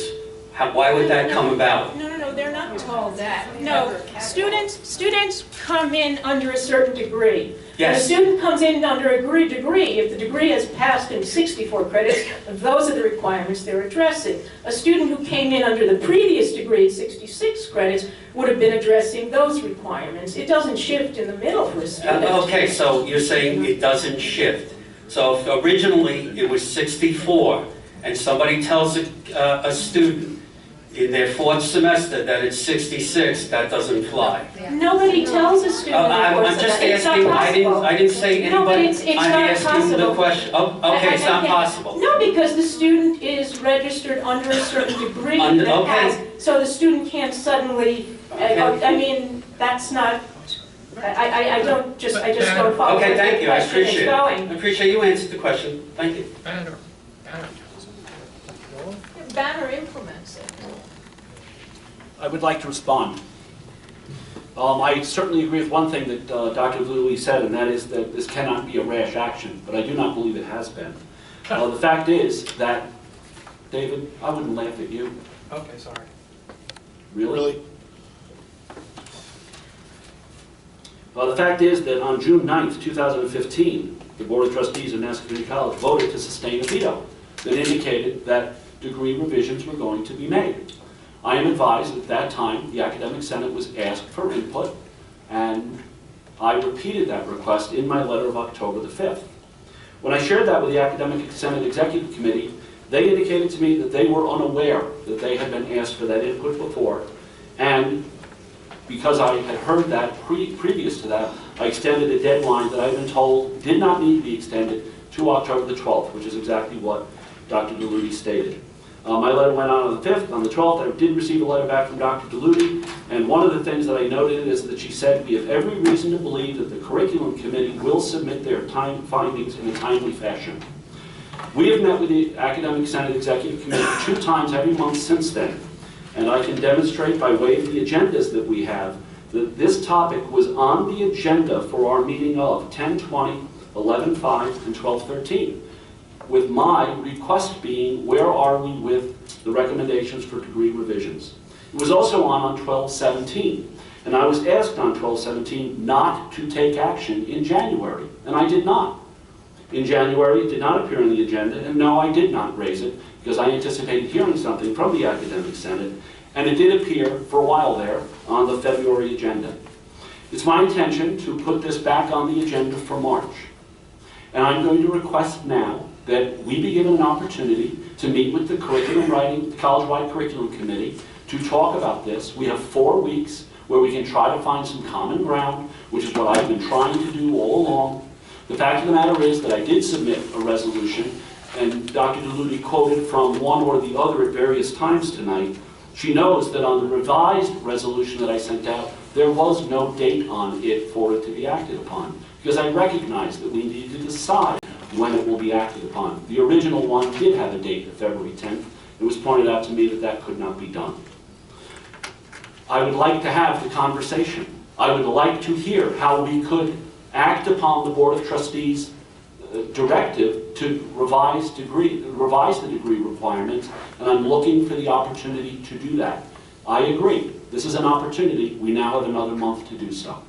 Why would that come about? No, they're not told that. No, students come in under a certain degree. Yes. When a student comes in under a degree, if the degree has passed in 64 credits, those are the requirements they're addressing. A student who came in under the previous degree at 66 credits would have been addressing those requirements. It doesn't shift in the middle for a student. Okay, so you're saying it doesn't shift. So if originally it was 64, and somebody tells a student in their 4th semester that it's 66, that doesn't fly. Nobody tells a student. I'm just asking, I didn't say anybody. No, but it's I'm not asking the possible. question. Oh, okay, it's not possible. No, because the student is registered under a certain degree. So the student can't suddenly, I mean, that's not, I just don't follow. Okay, thank you, I where the question is appreciate it. going. I appreciate you answered the question. Thank you. Banner implements it. I would like to respond. I certainly agree with one thing that Dr. Louis said, and that is that this cannot be a rash action, but I do not believe it has been. The fact is that, David, I wouldn't laugh at you. Okay, sorry. Really? The fact is that on June 9th, 2015, the Board of Trustees of Nassau Community College voted to sustain a veto that indicated that degree revisions were going to be made. I am advised at that time the Academic Senate was asked for input, and I repeated that request in my letter of October the 5th. When I shared that with the Academic Senate Executive Committee, they indicated to me that they were unaware that they had been asked for that input before, and because I had heard that previous to that, I extended a deadline that I've been told did not need to be extended to October the 12th, which is exactly what Dr. DeLuty stated. My letter went out on the 5th. On the 12th, I did receive a letter back from Dr. DeLuty, and one of the things that I noted is that she said, we have every reason to believe that the Curriculum Committee will submit their findings in a timely fashion. We have met with the Academic Senate Executive Committee 2 times every month since then, and I can demonstrate by way of the agendas that we have that this topic was on the agenda for our meeting of 10/20, 11/5, and 12/13. With my request being, where are we with the recommendations for degree revisions? It was also on 12/17, and I was asked on 12/17 not to take action in January, and I did not. In January, it did not appear on the agenda, and no, I did not raise it, because I anticipated hearing something from the Academic Senate, and it did appear for a while there on the February agenda. It's my intention to put this back on the agenda for March, and I'm going to request now that we be given an opportunity to meet with the College-wide Curriculum Committee to talk about this. We have 4 weeks where we can try to find some common ground, which is what I've been trying to do all along. The fact of the matter is that I did submit a resolution, and Dr. DeLuty quoted from one or the other at various times tonight. She knows that on the revised resolution that I sent out, there was no date on it for it to be acted upon, because I recognize that we need to decide when it will be acted upon. The original one did have a date of February 10th. It was pointed out to me that that could not be done. I would like to have the conversation. I would like to hear how we could act upon the Board of Trustees' directive to revise the degree requirements, and I'm looking for the opportunity to do that. I agree. This is an opportunity. We now have another month to do so.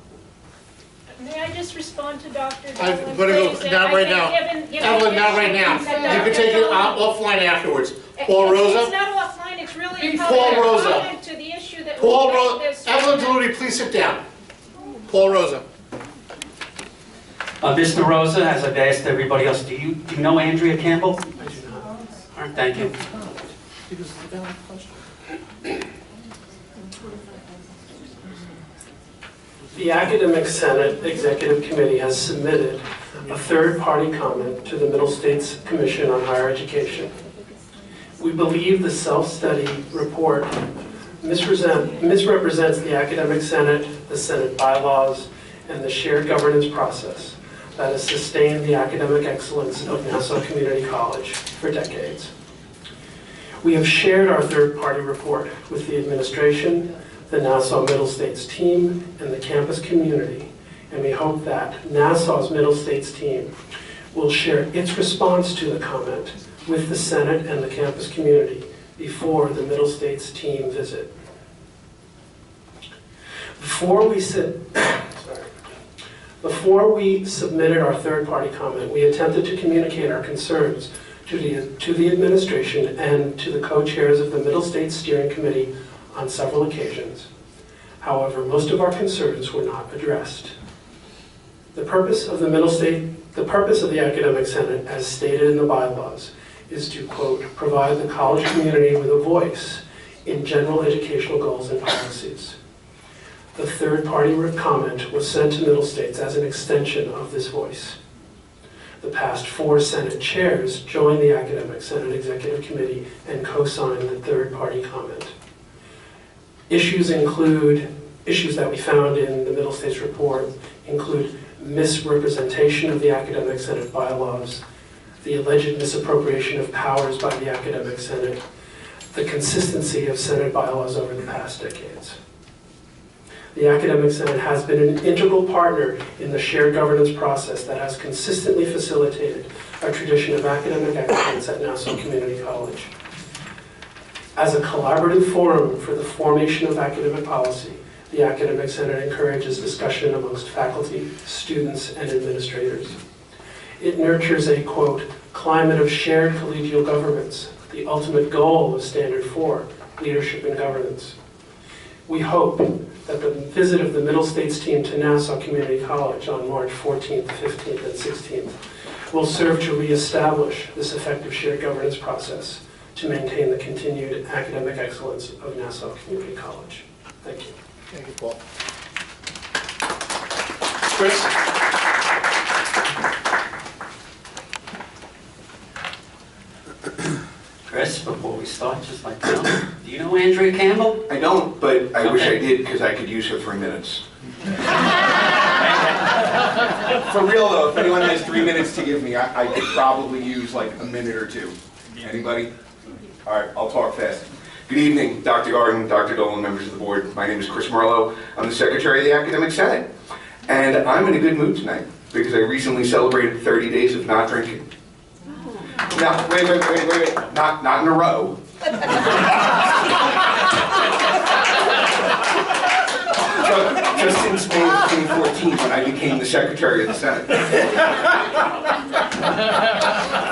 May I just respond to Dr. I'm going to go, not right now. Evelyn, not right now. You can take it offline afterwards. Paul Rosa? It's not offline, it's really a Paul Rosa. comment to the issue that Paul we Rosa. this. Evelyn DeLuty, please sit down. Paul Rosa. Mr. Rosa, as I've asked everybody else, do you know Andrea Campbell? I do not. All right, thank you. Because it's a valid question. The Academic Senate Executive Committee has submitted a third-party comment to the Middle States Commission on Higher Education. We believe the self-study report misrepresents the Academic Senate, the Senate bylaws, and the shared governance process that has sustained the academic excellence of Nassau Community College for decades. We have shared our third-party report with the administration, the Nassau Middle States team, and the campus community, and we hope that Nassau's Middle States team will share its response to the comment with the Senate and the campus community before the Middle States team visit. Before we submitted our third-party comment, we attempted to communicate our concerns to the administration and to the co-chairs of the Middle States Steering Committee on several occasions. However, most of our concerns were not addressed. The purpose of the Academic Senate, as stated in the bylaws, is to, quote, provide the college community with a voice in general educational goals and policies. The third-party comment was sent to Middle States as an extension of this voice. The past 4 Senate chairs joined the Academic Senate Executive Committee and co-signed the third-party comment. Issues that we found in the Middle States report include misrepresentation of the Academic Senate bylaws, the alleged misappropriation of powers by the Academic Senate, the consistency of Senate bylaws over the past decades. The Academic Senate has been an integral partner in the shared governance process that has consistently facilitated a tradition of academic excellence at Nassau Community College. As a collaborative forum for the formation of academic policy, the Academic Senate encourages discussion amongst faculty, students, and administrators. It nurtures a, quote, climate of shared collegial governments, the ultimate goal of Standard 4, leadership and governance. We hope that the visit of the Middle States team to Nassau Community College on March 14th, 15th, and 16th will serve to reestablish this effective shared governance process to maintain the continued academic excellence of Nassau Community College. Thank you. Thank you, Paul. Chris? Chris, before we start, just like to know, do you know Andrea Campbell? I don't, but I wish I did because I could use her 3 minutes. For real though, if anyone has 3 minutes to give me, I could probably use like a minute or 2. Anybody? All right, I'll talk fast. Good evening, Dr. Garden, Dr. Dolan, members of the board. My name is Chris Marlowe. I'm the Secretary of the Academic Senate. And I'm in a good mood tonight because I recently celebrated 30 days of not drinking. Now, wait. Not in a row. Just since May of 2014 when I became the Secretary of the Senate.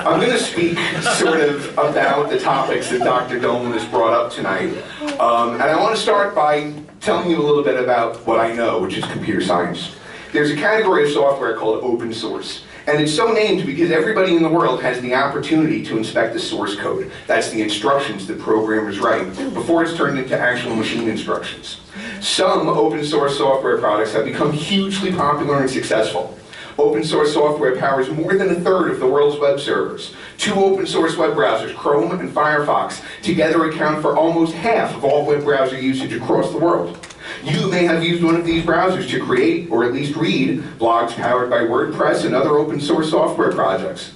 I'm going to speak sort of about the topics that Dr. Dolan has brought up tonight. And I want to start by telling you a little bit about what I know, which is computer science. There's a category of software called open source. And it's so named because everybody in the world has the opportunity to inspect the source code. That's the instructions that programmers write before it's turned into actual machine instructions. Some open source software products have become hugely popular and successful. Open source software powers more than 1/3 of the world's web servers. 2 open source web browsers, Chrome and Firefox, together account for almost half of all web browser usage across the world. You may have used one of these browsers to create, or at least read, blogs powered by WordPress and other open source software projects.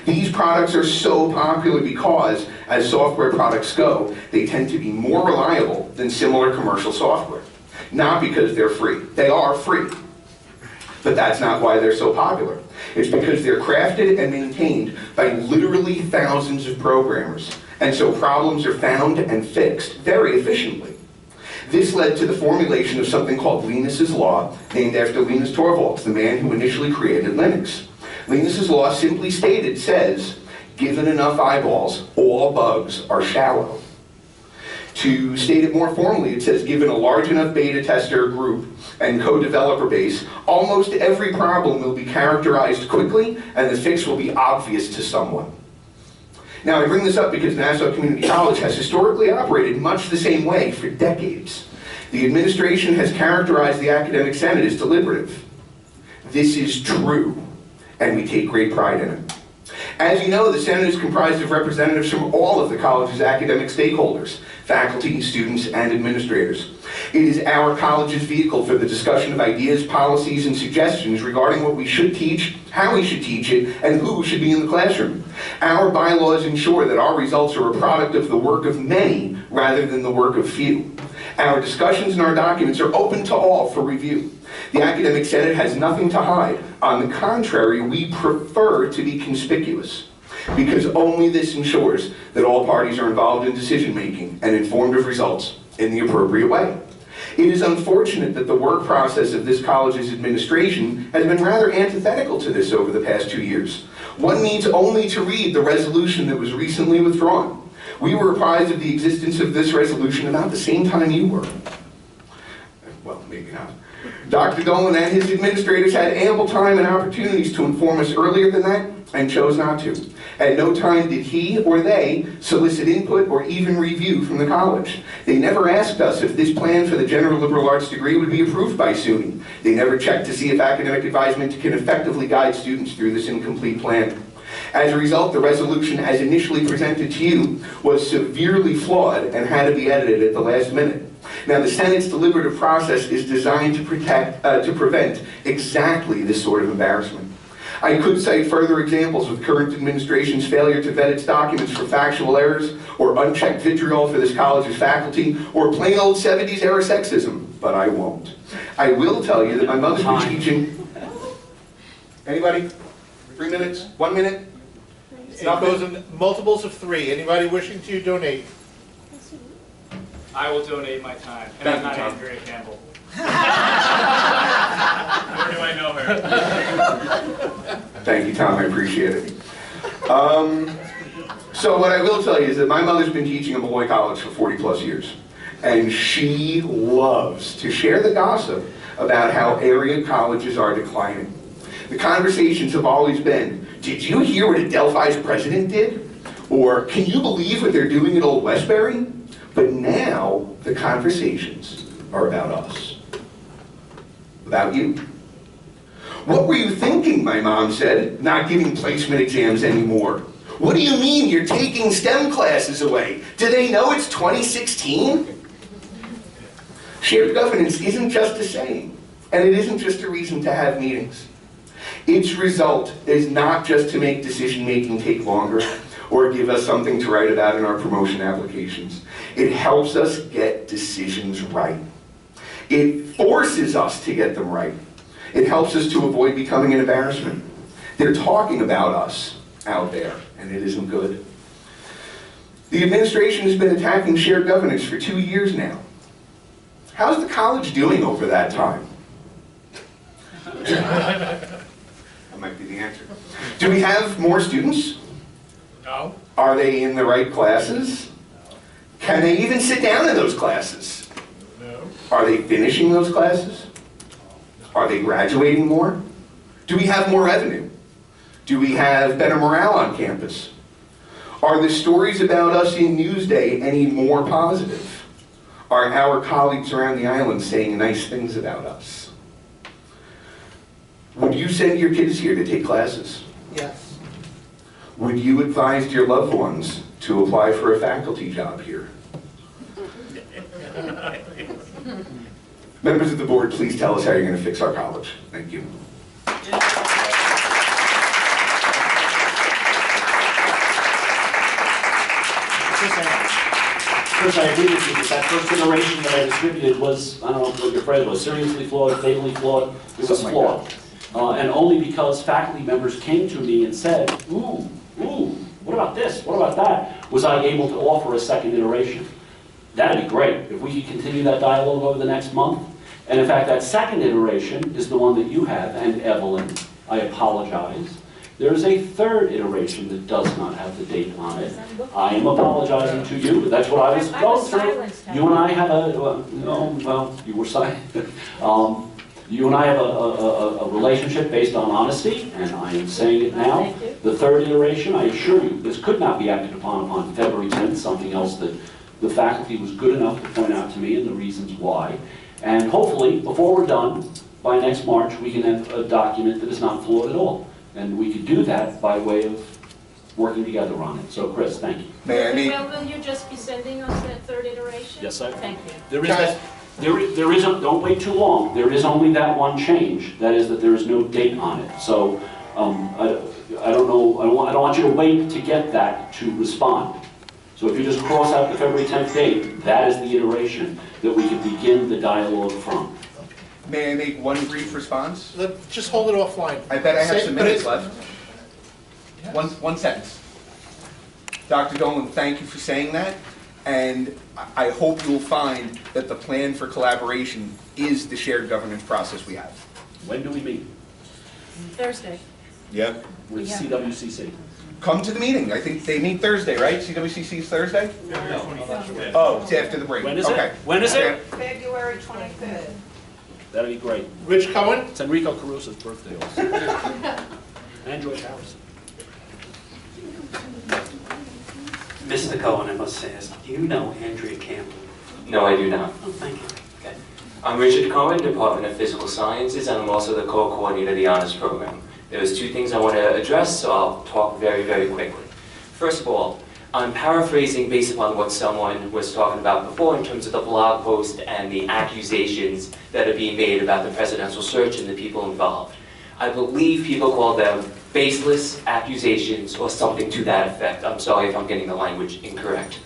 These products are so popular because, as software products go, they tend to be more reliable than similar commercial software. Not because they're free. They are free. But that's not why they're so popular. It's because they're crafted and maintained by literally thousands of programmers. And so problems are found and fixed very efficiently. This led to the formulation of something called Linus's Law, named after Linus Torvalds, the man who initially created Linux. Linus's Law simply stated says, given enough eyeballs, all bugs are shallow. To state it more formally, it says given a large enough beta tester group and co-developer base, almost every problem will be characterized quickly and the fix will be obvious to someone. Now, I bring this up because Nassau Community College has historically operated much the same way for decades. The administration has characterized the Academic Senate as deliberative. This is true, and we take great pride in it. As you know, the Senate is comprised of representatives from all of the college's academic stakeholders, faculty, students, and administrators. It is our college's vehicle for the discussion of ideas, policies, and suggestions regarding what we should teach, how we should teach it, and who should be in the classroom. Our bylaws ensure that our results are a product of the work of many rather than the work of few. Our discussions and our documents are open to all for review. The Academic Senate has nothing to hide. On the contrary, we prefer to be conspicuous. because only this ensures that all parties are involved in decision-making and informed of results in the appropriate way. It is unfortunate that the work process of this college's administration has been rather antithetical to this over the past 2 years. One needs only to read the resolution that was recently withdrawn. We were apprised of the existence of this resolution about the same time you were. Well, maybe not. Dr. Dolan and his administrators had ample time and opportunities to inform us earlier than that and chose not to. At no time did he or they solicit input or even review from the college. They never asked us if this plan for the general liberal arts degree would be approved by SUNY. They never checked to see if academic advisement can effectively guide students through this incomplete plan. As a result, the resolution as initially presented to you was severely flawed and had to be edited at the last minute. Now, the Senate's deliberative process is designed to prevent exactly this sort of embarrassment. I could cite further examples of the current administration's failure to vet its documents for factual errors, or unchecked vitriol for this college's faculty, or plain old 70s era sexism, but I won't. I will tell you that my mother's been teaching... Anybody? 3 minutes? 1 minute? It goes in multiples of 3. Anybody wishing to donate? I will donate my time. And Thank I'm not you, Tom. Andrea Campbell. Where do I know her? Thank you, Tom. I appreciate it. So what I will tell you is that my mother's been teaching at Malloy College for 40 plus years. And she loves to share the gossip about how area colleges are declining. The conversations have always been, did you hear what Adelphi's president did? Or, can you believe what they're doing at Old Westbury? But now, the conversations are about us. About you. What were you thinking, my mom said, not giving placement exams anymore? What do you mean you're taking STEM classes away? Do they know it's 2016? Shared governance isn't just a saying, and it isn't just a reason to have meetings. Its result is not just to make decision-making take longer or give us something to write about in our promotion applications. It helps us get decisions right. It forces us to get them right. It helps us to avoid becoming an embarrassment. They're talking about us out there, and it isn't good. The administration has been attacking shared governance for 2 years now. How's the college doing over that time? That might be the answer. Do we have more students? No. Are they in the right classes? Can they even sit down in those classes? No. Are they finishing those classes? Are they graduating more? Do we have more revenue? Do we have better morale on campus? Are the stories about us in Newsday any more positive? Are our colleagues around the island saying nice things about us? Would you send your kids here to take classes? Yes. Would you advise your loved ones to apply for a faculty job here? Members of the board, please tell us how you're going to fix our college. Thank you. Chris, I agree with you that that first iteration that I distributed was, I don't know what your phrase was, seriously flawed, fatally flawed. It was flawed. And only because faculty members came to me and said, ooh, what about this? What about that? Was I able to offer a second iteration? That'd be great if we could continue that dialogue over the next month. And in fact, that second iteration is the one that you have, and Evelyn, I apologize. There is a third iteration that does not have the date on it. I am apologizing to you, but that's what I was going through. You and I have a, you were silent. You and I have a relationship based on honesty, and I am saying it now. The third iteration, I assure you, this could not be acted upon February 10th, something else that the faculty was good enough to point out to me and the reasons why. And hopefully, before we're done, by next March, we can have a document that is not flawed at all. And we could do that by way of working together on it. So, Chris, thank you. Will you just be sending us that third iteration? Yes, I will. Thank you. There is don't wait too long. There is only that one change. That is that there is no date on it. So, I don't know. I don't want you to wait to get that to respond. So if you just cross out the February 10th date, that is the iteration that we can begin the dialogue from. May I make one brief response? Just hold it offline. I bet I have some minutes left. Yes. One sentence. Dr. Dolan, thank you for saying that, and I hope you'll find that the plan for collaboration is the shared governance process we have. When do we meet? Thursday. Yep. With CWCC. Come to the meeting. I think they meet Thursday, right? CWCC is Thursday? Oh, it's after the break. When is Okay. it? When is it? February 25th. That'd be great. Rich Cohen? It's Enrico Caruso's birthday also. And George Harrison. Mr. Cohen, I must say this, do you know Andrea Campbell? No, I do not. Oh, thank you. Okay. I'm Richard Cohen, Department of Physical Sciences, and I'm also the co-coordinator of the Honors Program. There's two things I want to address, so I'll talk very, very quickly. First of all, I'm paraphrasing based upon what someone was talking about before in terms of the blog post and the accusations that are being made about the presidential search and the people involved. I believe people call them baseless accusations or something to that effect. I'm sorry if I'm getting the language incorrect.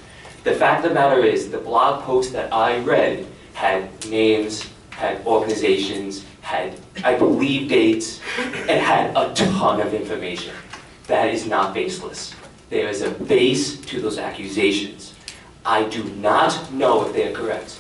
The fact of the matter is, the blog post that I read had names, had organizations, had, I believe, dates, and had a ton of information. That is not baseless. There is a base to those accusations. I do not know if they're correct.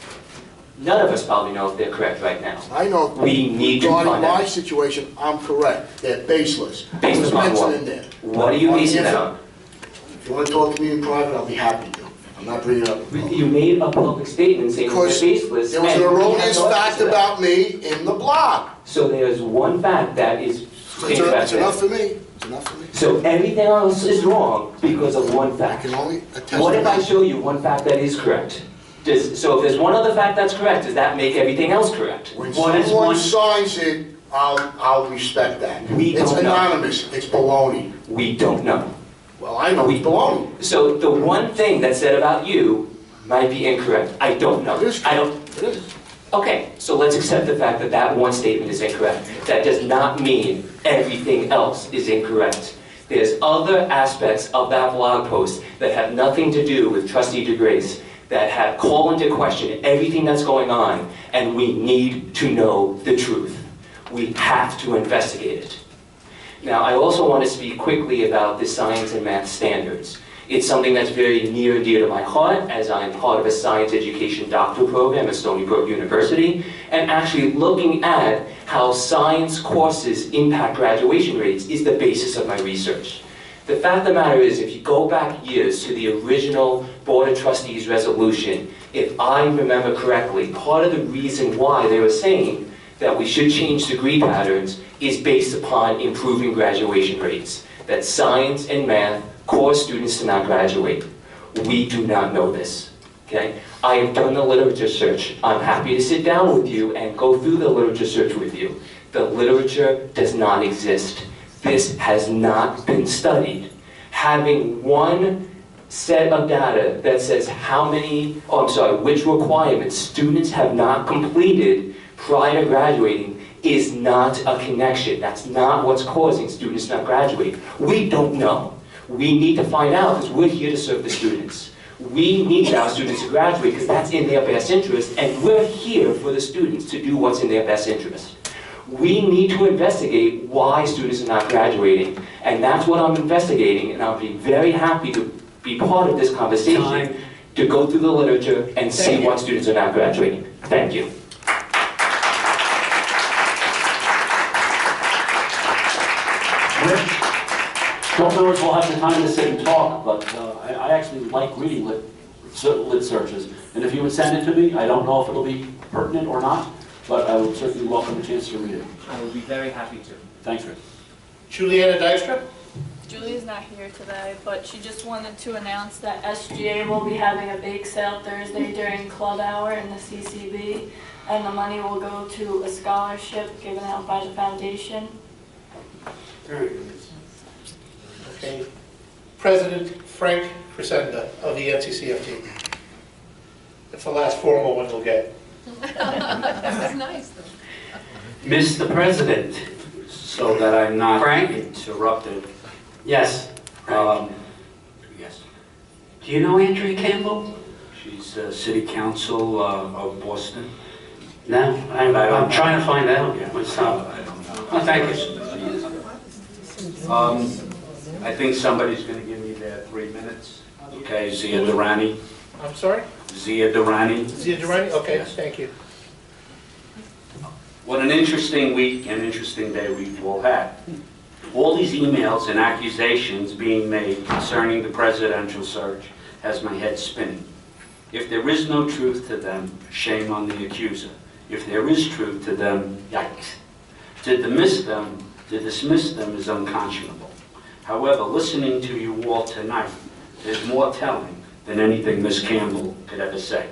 None of us probably know if they're correct right now. I know. We need to Regarding find my out. situation, I'm correct. They're baseless. Baseless It's on mentioned what? in there. What are you basing that on? If you want to talk to me in private, I'll be happy to. I'm not bringing it up. You made a public statement saying they're Because baseless. there was and an we have erroneous no fact evidence of that. about me in the blog. So there's one fact that is It's incorrect. enough for me. It's enough for me. So everything else is wrong because of one I fact. can only attest What to if I that. show you one fact that is correct? So if there's one other fact that's correct, does that make everything else correct? When What is someone one? signs it, I'll respect that. We It's don't know. anonymous. It's baloney. We don't know. Well, I know it's baloney. So the one thing that's said about you might be incorrect. I don't know. It is. I don't. It is. Okay, so let's accept the fact that that one statement is incorrect. That does not mean everything else is incorrect. There's other aspects of that blog post that have nothing to do with Trustee DeGrace that have called into question everything that's going on, and we need to know the truth. We have to investigate it. Now, I also want to speak quickly about the science and math standards. It's something that's very near and dear to my heart, as I'm part of a science education doctoral program at Stony Brook University, and actually looking at how science courses impact graduation rates is the basis of my research. The fact of the matter is, if you go back years to the original Board of Trustees resolution, if I remember correctly, part of the reason why they were saying that we should change degree patterns is based upon improving graduation rates. That science and math cause students to not graduate. We do not know this, okay? I have done the literature search. I'm happy to sit down with you and go through the literature search with you. The literature does not exist. This has not been studied. Having one set of data that says which requirements students have not completed prior to graduating is not a connection. That's not what's causing students not graduate. We don't know. We need to find out because we're here to serve the students. We need our students to graduate because that's in their best interest, and we're here for the students to do what's in their best interest. We need to investigate why students are not graduating, and that's what I'm investigating, and I'll be very happy to be part of this conversation to go through the literature and see why students are not graduating. Thank you. Don't know if we'll have the time to sit and talk, but I actually like reading lit searches. And if you would send it to me, I don't know if it'll be pertinent or not, but I would certainly welcome a chance to read it. I will be very happy to. Thanks, Rick. Juliana Dykstra? Julie's not here today, but she just wanted to announce that SGA will be having a bake sale Thursday during club hour in the CCB, and the money will go to a scholarship given out by the foundation. Okay. President Frank Crescenda of the NCCFT. That's the last formal one you'll get. This is nice, though. Mr. President, So that I'm not Frank? interrupted. Yes. Yes. Do you know Andrea Campbell? She's city council of Boston. No, I'm trying to find out Yeah. myself. I don't know. Oh, thank you. She is. I think somebody's going to give me their 3 minutes. Okay, Zia Durrani. I'm sorry? Zia Durrani. Zia Durrani? Okay, Yes. thank you. What an interesting week and interesting day we've all had. All these emails and accusations being made concerning the presidential search has my head spinning. If there is no truth to them, shame on the accuser. If there is truth to them, yikes. To dismiss them is unconscionable. However, listening to you all tonight is more telling than anything Ms. Campbell could ever say.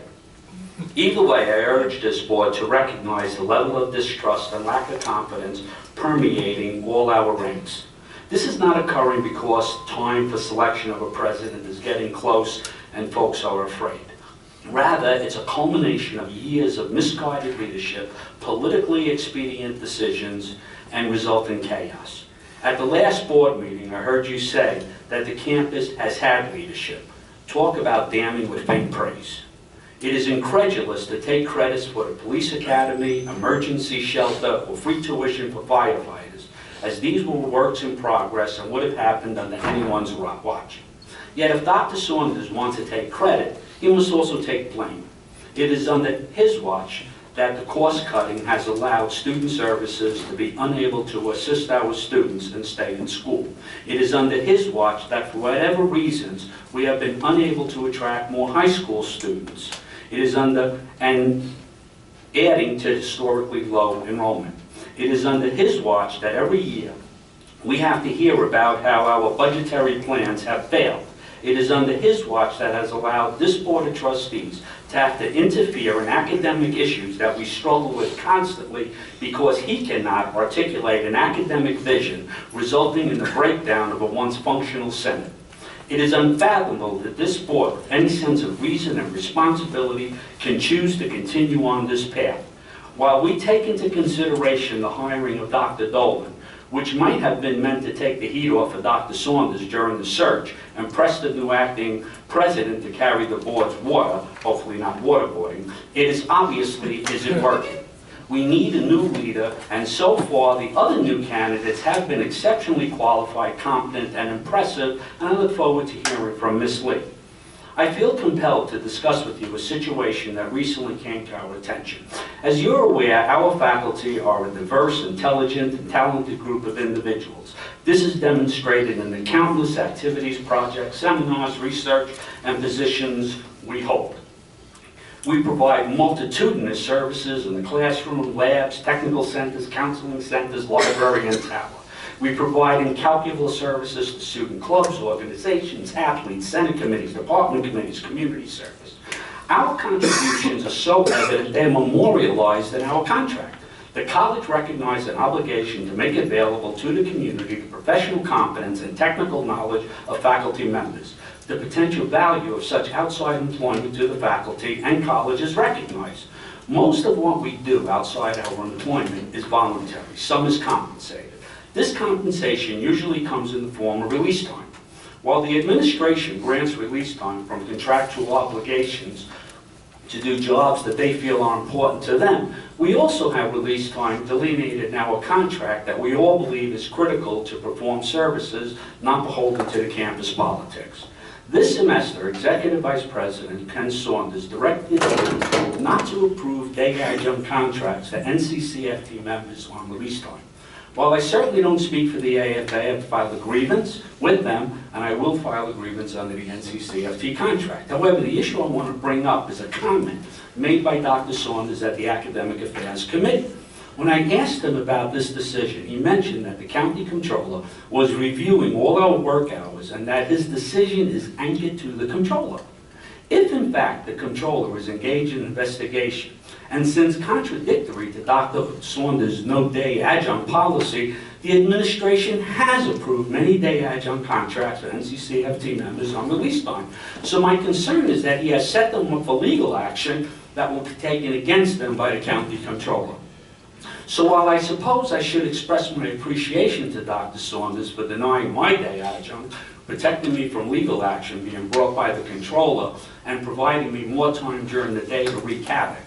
Either way, I urge this board to recognize the level of distrust and lack of confidence permeating all our ranks. This is not occurring because time for selection of a president is getting close and folks are afraid. Rather, it's a culmination of years of misguided leadership, politically expedient decisions, and resulting chaos. At the last board meeting, I heard you say that the campus has had leadership. Talk about damning with faint praise. It is incredulous to take credits for the police academy, emergency shelter, or free tuition for firefighters, as these were works in progress and would have happened under anyone's watch. Yet if Dr. Saunders wants to take credit, he must also take blame. It is under his watch that the cost cutting has allowed student services to be unable to assist our students and stay in school. It is under his watch that for whatever reasons we have been unable to attract more high school students. It is under, and adding to historically low enrollment. It is under his watch that every year we have to hear about how our budgetary plans have failed. It is under his watch that has allowed this Board of Trustees to have to interfere in academic issues that we struggle with constantly because he cannot articulate an academic vision, resulting in the breakdown of a once functional Senate. It is unfathomable that this board, with any sense of reason and responsibility, can choose to continue on this path. While we take into consideration the hiring of Dr. Dolan, which might have been meant to take the heat off of Dr. Saunders during the search and press the new acting president to carry the board's water, hopefully not waterboarding, it is obviously isn't working. We need a new leader, and so far the other new candidates have been exceptionally qualified, competent, and impressive, and I look forward to hearing from Ms. Lee. I feel compelled to discuss with you a situation that recently came to our attention. As you're aware, our faculty are a diverse, intelligent, and talented group of individuals. This is demonstrated in the countless activities, projects, seminars, research, and positions we hold. We provide multitudinous services in the classroom, labs, technical centers, counseling centers, library, and tower. We provide incalculable services to student clubs, organizations, athletes, Senate committees, department committees, community service. Our contributions are so evident they're memorialized in our contract. The college recognized an obligation to make available to the community the professional competence and technical knowledge of faculty members. The potential value of such outside employment to the faculty and college is recognized. Most of what we do outside our employment is voluntary. Some is compensated. This compensation usually comes in the form of release time. While the administration grants release time from contractual obligations to do jobs that they feel are important to them, we also have release time delineated in our contract that we all believe is critical to perform services not beholden to the campus politics. This semester, Executive Vice President Ken Saunders directed me not to approve day adjunct contracts to NCCFT members on release time. While I certainly don't speak for the AFA, I have filed a grievance with them, and I will file a grievance under the NCCFT contract. However, the issue I want to bring up is a comment made by Dr. Saunders at the Academic Affairs Committee. When I asked him about this decision, he mentioned that the county controller was reviewing all our work hours and that his decision is anchored to the controller. If, in fact, the controller is engaged in investigation, and since contradictory to Dr. Saunders' no-day adjunct policy, the administration has approved many day adjunct contracts for NCCFT members on release time. So my concern is that he has set them up for legal action that will be taken against them by the county controller. So while I suppose I should express my appreciation to Dr. Saunders for denying my day adjunct, protecting me from legal action being brought by the controller, and providing me more time during the day to wreak havoc,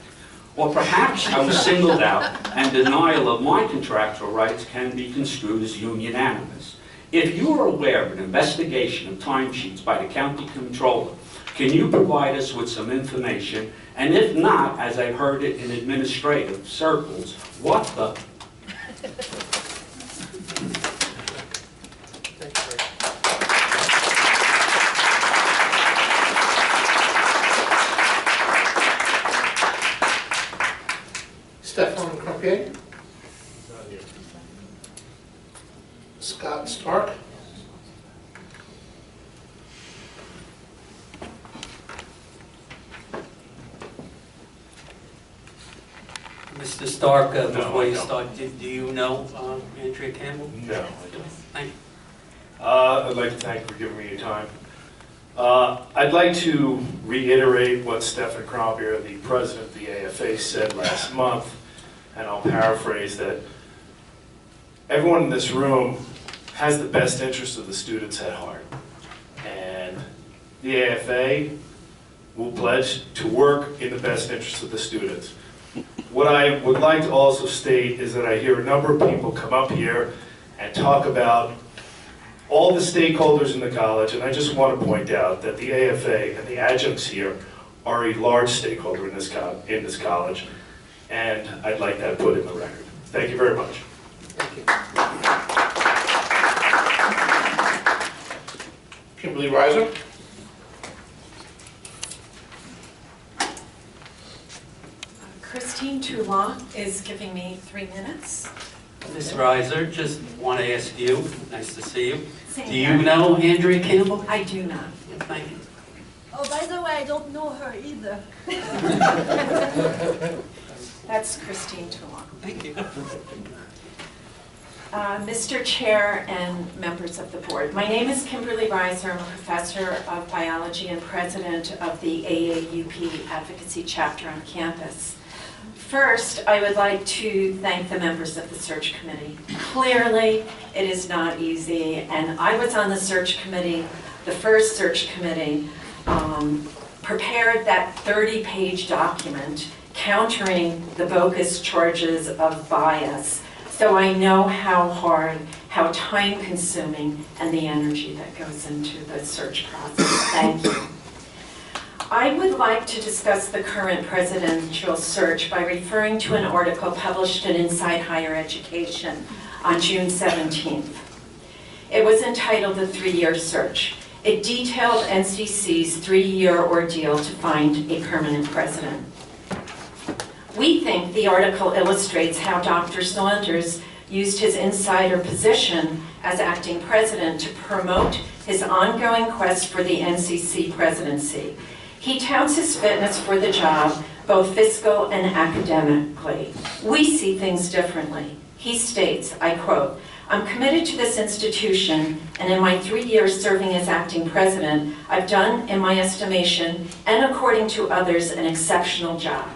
or perhaps I was singled out and denial of my contractual rights can be construed as union animus. If you are aware of an investigation of timesheets by the county controller, can you provide us with some information? And if not, as I've heard it in administrative circles, what the? Stefan Crampier. Scott Stark. Mr. Stark, before you start, do you know Andrea Campbell? No, I don't. Thank you. I'd like to thank you for giving me your time. I'd like to reiterate what Stefan Crampier, the president of the AFA, said last month, and I'll paraphrase that everyone in this room has the best interest of the students at heart. And the AFA will pledge to work in the best interest of the students. What I would like to also state is that I hear a number of people come up here and talk about all the stakeholders in the college, and I just want to point out that the AFA and the adjuncts here are a large stakeholder in this college, and I'd like that put in the record. Thank you very much. Thank you. Kimberly Reiser. Christine Toulon is giving me 3 minutes. Ms. Reiser, just want to ask you, nice to see you. Same Do you here. know Andrea Campbell? I do not. Thank you. Oh, by the way, I don't know her either. That's Christine Toulon. Thank you. Mr. Chair and members of the board, my name is Kimberly Reiser. I'm a professor of biology and president of the AAUP Advocacy Chapter on campus. First, I would like to thank the members of the search committee. Clearly, it is not easy, and I was on the search committee, the first search committee, prepared that 30-page document countering the bogus charges of bias. So I know how hard, how time-consuming, and the energy that goes into the search process. Thank you. I would like to discuss the current presidential search by referring to an article published in Inside Higher Education on June 17th. It was entitled The 3-Year Search. It detailed NCC's 3-year ordeal to find a permanent president. We think the article illustrates how Dr. Saunders used his insider position as acting president to promote his ongoing quest for the NCC presidency. He touts his fitness for the job, both fiscal and academically. We see things differently. He states, I quote, "I'm committed to this institution, and in my 3 years serving as acting president, I've done, in my estimation, and according to others, an exceptional job."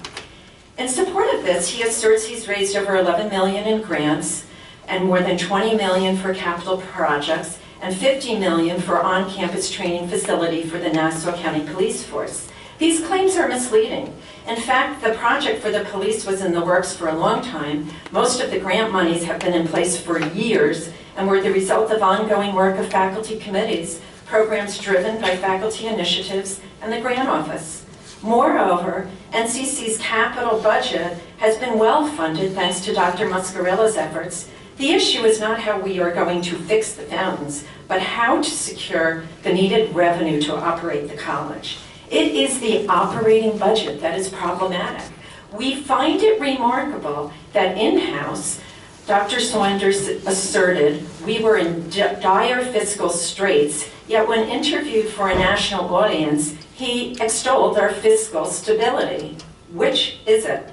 In support of this, he asserts he's raised over $11 million in grants and more than $20 million for capital projects and $50 million for on-campus training facility for the Nassau County Police Force. These claims are misleading. In fact, the project for the police was in the works for a long time. Most of the grant monies have been in place for years and were the result of ongoing work of faculty committees, programs driven by faculty initiatives, and the grant office. Moreover, NCC's capital budget has been well funded thanks to Dr. Muscarella's efforts. The issue is not how we are going to fix the fountains, but how to secure the needed revenue to operate the college. It is the operating budget that is problematic. We find it remarkable that in-house, Dr. Saunders asserted we were in dire fiscal straits, yet when interviewed for a national audience, he extolled our fiscal stability. Which is it?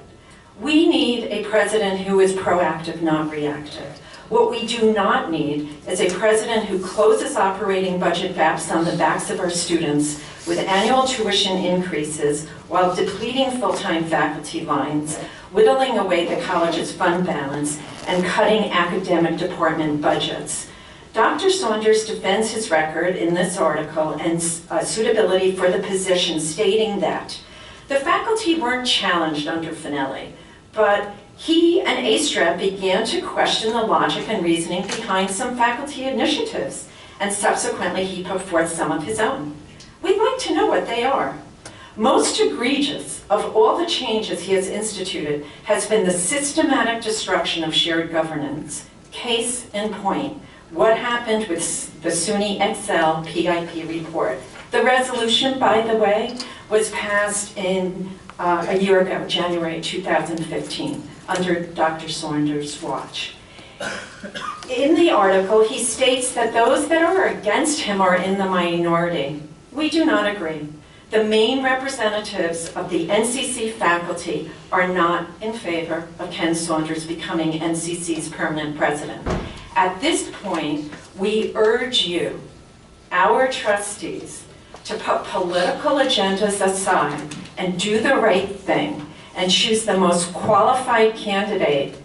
We need a president who is proactive, not reactive. What we do not need is a president who closes operating budget gaps on the backs of our students with annual tuition increases while depleting full-time faculty lines, whittling away the college's fund balance, and cutting academic department budgets. Dr. Saunders defends his record in this article and suitability for the position, stating that the faculty weren't challenged under Finelli, but He and ASTRA began to question the logic and reasoning behind some faculty initiatives, and subsequently he put forth some of his own. We'd like to know what they are. Most egregious of all the changes he has instituted has been the systematic destruction of shared governance. Case in point, what happened with the SUNY Excel PIP report. The resolution, by the way, was passed in a year ago, January 2015, under Dr. Saunders' watch. In the article, he states that those that are against him are in the minority. We do not agree. The main representatives of the NCC faculty are not in favor of Ken Saunders becoming NCC's permanent president. At this point, we urge you, our trustees, to put political agendas aside and do the right thing and choose the most qualified candidate.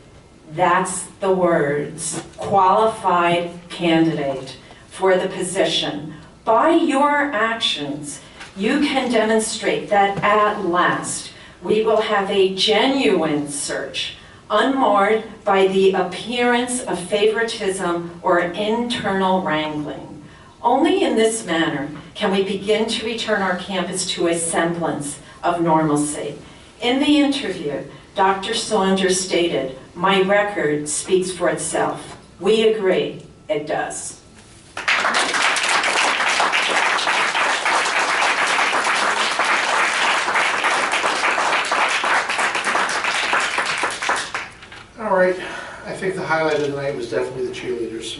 That's the words, qualified candidate for the position. By your actions, you can demonstrate that at last we will have a genuine search, unmarred by the appearance of favoritism or internal wrangling. Only in this manner can we begin to return our campus to a semblance of normalcy. In the interview, Dr. Saunders stated, "My record speaks for itself." We agree, it does. All right, I think the highlight of the night was definitely the cheerleaders.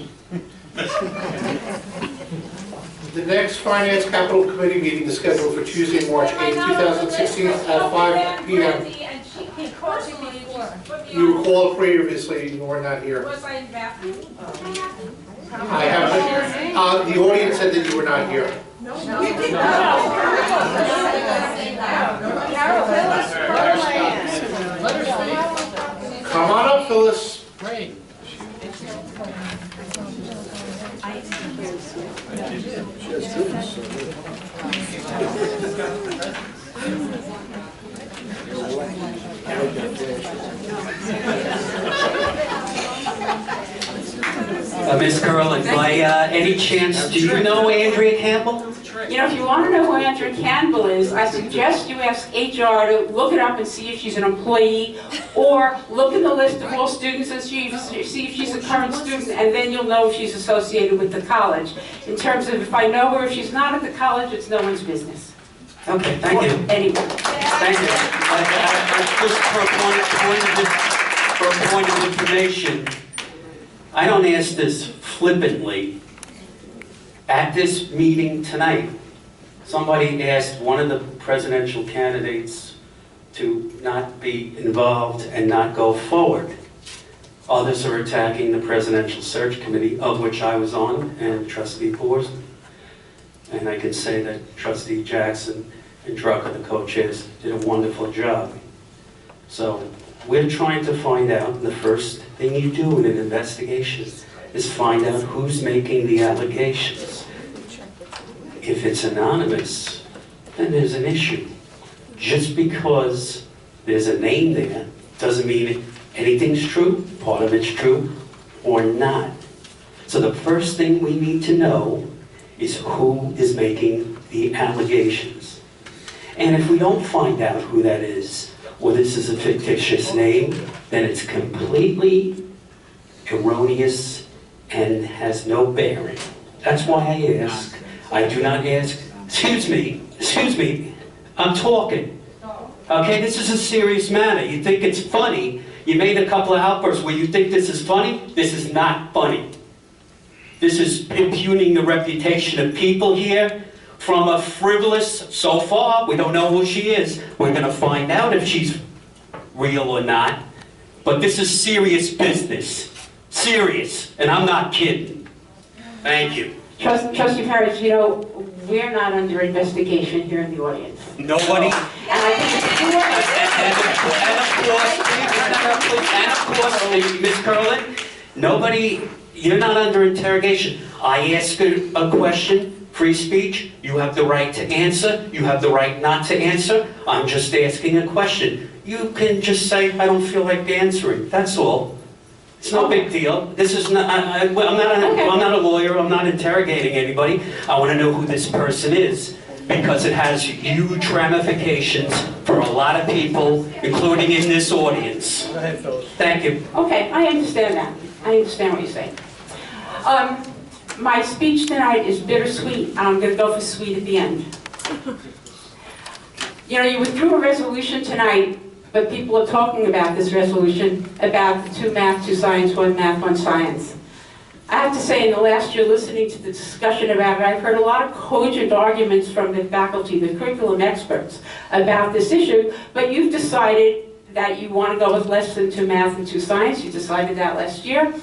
The next Finance Capital Committee meeting is scheduled for Tuesday, March 8, 2016 at 5 p.m. You were called previously, you were not here. Was I in bathroom? I have, the audience said that you were not here. No, you did not. Come on up, Phyllis. Right. Ms. Curlin, by any chance, do you know Andrea Campbell? You know, if you want to know who Andrea Campbell is, I suggest you ask HR to look it up and see if she's an employee, or look in the list of all students and see if she's a current student, and then you'll know if she's associated with the college. In terms of if I know her, if she's not at the college, it's no one's business. Okay, thank you. Anyway. Thank you. Just for a point of information, I don't ask this flippantly. At this meeting tonight, somebody asked one of the presidential candidates to not be involved and not go forward. Others are attacking the Presidential Search Committee, of which I was on, and Trustee Borson. And I can say that Trustee Jackson and Drucker, the co-chairs, did a wonderful job. So we're trying to find out, the first thing you do in an investigation is find out who's making the allegations. If it's anonymous, then there's an issue. Just because there's a name there doesn't mean anything's true, part of it's true, or not. So the first thing we need to know is who is making the allegations. And if we don't find out who that is, or this is a fictitious name, then it's completely erroneous and has no bearing. That's why I ask. I do not ask, excuse me, I'm talking. Okay, this is a serious matter. You think it's funny, you made a couple of outbursts where you think this is funny. This is not funny. This is impugning the reputation of people here from a frivolous, so far, we don't know who she is. We're going to find out if she's real or not. But this is serious business. Serious. And I'm not kidding. Thank you. Trustee Parrish, you know, we're not under investigation here in the audience. Nobody. And I And of course, Ms. Curlin, nobody, you're not under interrogation. I ask a question Free speech, you have the right to answer, you have the right not to answer. I'm just asking a question. You can just say, I don't feel like answering, that's all. It's no big deal. This is not, I'm not a lawyer, I'm not interrogating anybody. I want to know who this person is, because it has huge ramifications for a lot of people, including in this audience. Thank you. Okay, I understand that. I understand what you're saying. My speech tonight is bittersweet, and I'm going to go for sweet at the end. You know, you withdrew a resolution tonight, but people are talking about this resolution, about the 2 math, 2 science, 1 math, 1 science. I have to say, in the last year, listening to the discussion about it, I've heard a lot of cogent arguments from the faculty, the curriculum experts, about this issue, but you've decided that you want to go with less than 2 math and 2 science. You decided that last year.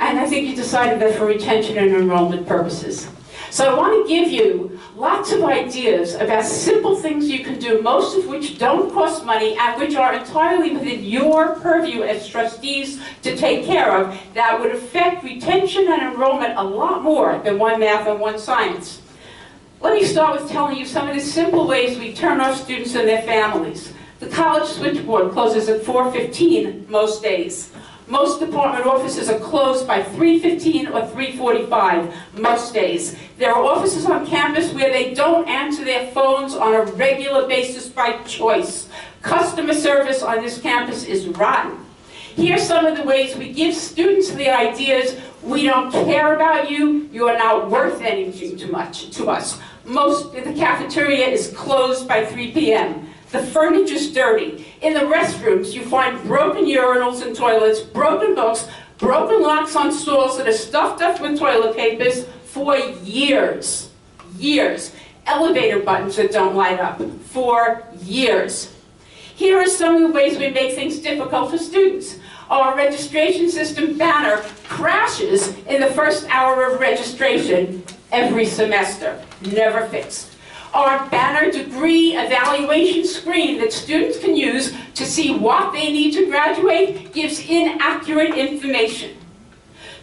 And I think you decided that for retention and enrollment purposes. So I want to give you lots of ideas about simple things you can do, most of which don't cost money and which are entirely within your purview as trustees to take care of, that would affect retention and enrollment a lot more than 1 math and 1 science. Let me start with telling you some of the simple ways we turn our students and their families. The college switchboard closes at 4:15 most days. Most department offices are closed by 3:15 or 3:45 most days. There are offices on campus where they don't answer their phones on a regular basis by choice. Customer service on this campus is rotten. Here's some of the ways we give students the ideas: we don't care about you, you are not worth anything too much to us. Most of the cafeteria is closed by 3 p.m. The furniture's dirty. In the restrooms, you find broken urinals and toilets, broken hooks, broken locks on stalls that are stuffed up with toilet papers for years. Years. Elevator buttons that don't light up for years. Here are some of the ways we make things difficult for students. Our registration system banner crashes in the first hour of registration every semester. Never fixed. Our banner degree evaluation screen that students can use to see what they need to graduate gives inaccurate information.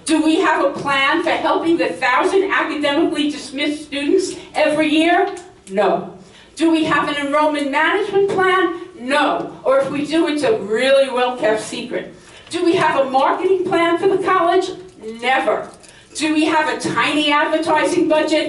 Do we have a plan for helping the 1,000 academically dismissed students every year? No. Do we have an enrollment management plan? No. Or if we do, it's a really well-kept secret. Do we have a marketing plan for the college? Never. Do we have a tiny advertising budget?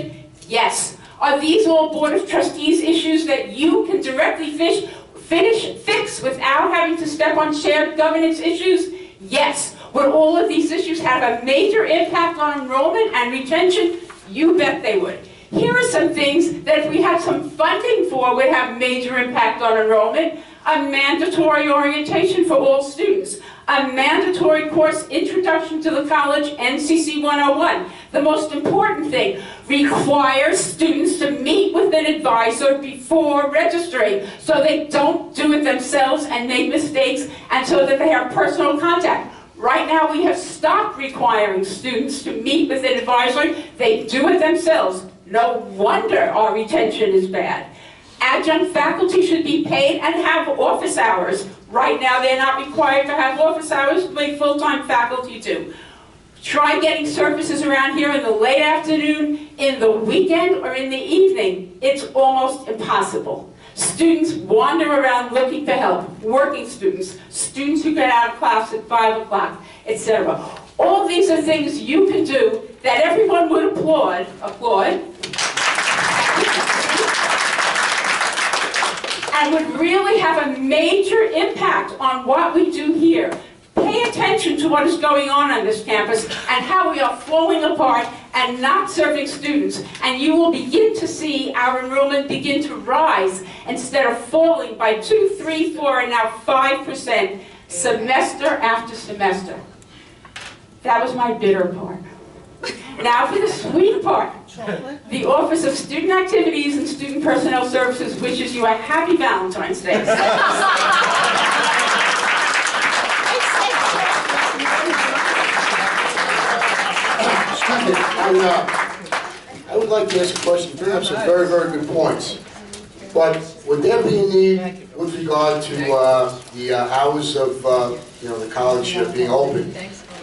Yes. Are these all Board of Trustees issues that you can directly fix without having to step on shared governance issues? Yes. Would all of these issues have a major impact on enrollment and retention? You bet they would. Here are some things that if we had some funding for would have major impact on enrollment. A mandatory orientation for all students. A mandatory course, Introduction to the College, Ncc 101. The most important thing, requires students to meet with an advisor before registering so they don't do it themselves and make mistakes, and so that they have personal contact. Right now we have stopped requiring students to meet with an advisor. They do it themselves. No wonder our retention is bad. Adjunct faculty should be paid and have office hours. Right now they're not required to have office hours, but full-time faculty do. Try getting services around here in the late afternoon, in the weekend, or in the evening. It's almost impossible. Students wander around looking for help. Working students, students who get out of class at 5 o'clock, etc. All these are things you can do that everyone would applaud, and would really have a major impact on what we do here. Pay attention to what is going on this campus and how we are falling apart and not serving students. And you will begin to see our enrollment begin to rise instead of falling by 2, 3, 4, and now 5% semester after semester. That was my bitter part. Now for the sweet part. The Office of Student Activities and Student Personnel Services wishes you a happy Valentine's Day. I would like to ask a question. You bring up some very, very good points. But would there be a need with regard to the hours of the college being open?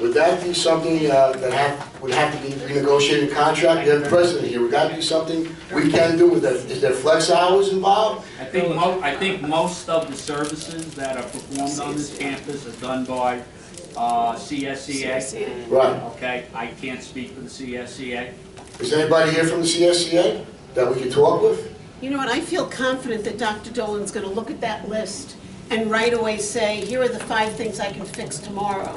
Would that be something would have to be renegotiated contract? You have the president here. Would that be something we can do? Is there flex hours involved? I think most of the services that are performed on this campus are done by CSCA. Right. Okay, I can't speak for the CSCA. Is anybody here from the CSCA that we can talk with? You know what, I feel confident that Dr. Dolan's going to look at that list and right away say, here are the 5 things I can fix tomorrow,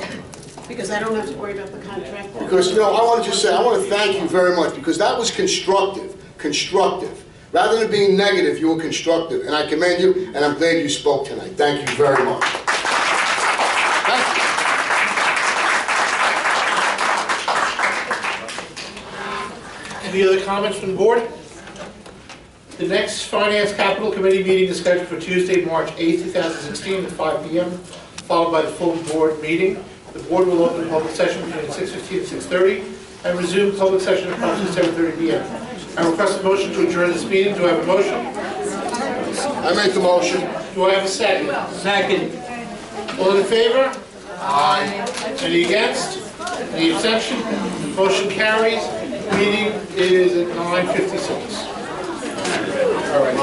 because I don't have to worry about the contract. Because, you know, I want to just say, I want to thank you very much, because that was constructive. Rather than being negative, you were constructive, and I commend you, and I'm glad you spoke tonight. Thank you very much. Any other comments from the board? The next Finance Capital Committee meeting is scheduled for Tuesday, March 8, 2016 at 5 p.m., followed by the full board meeting. The board will open public session between 6:15 and 6:30 and resume public session at approximately 7:30 p.m. I request a motion to adjourn this meeting. Do I have a motion? I make the motion. Do I have a second? Second. All in favor? Aye. Any against? Any abstention? Motion carries. Meeting is at 9:56. All right.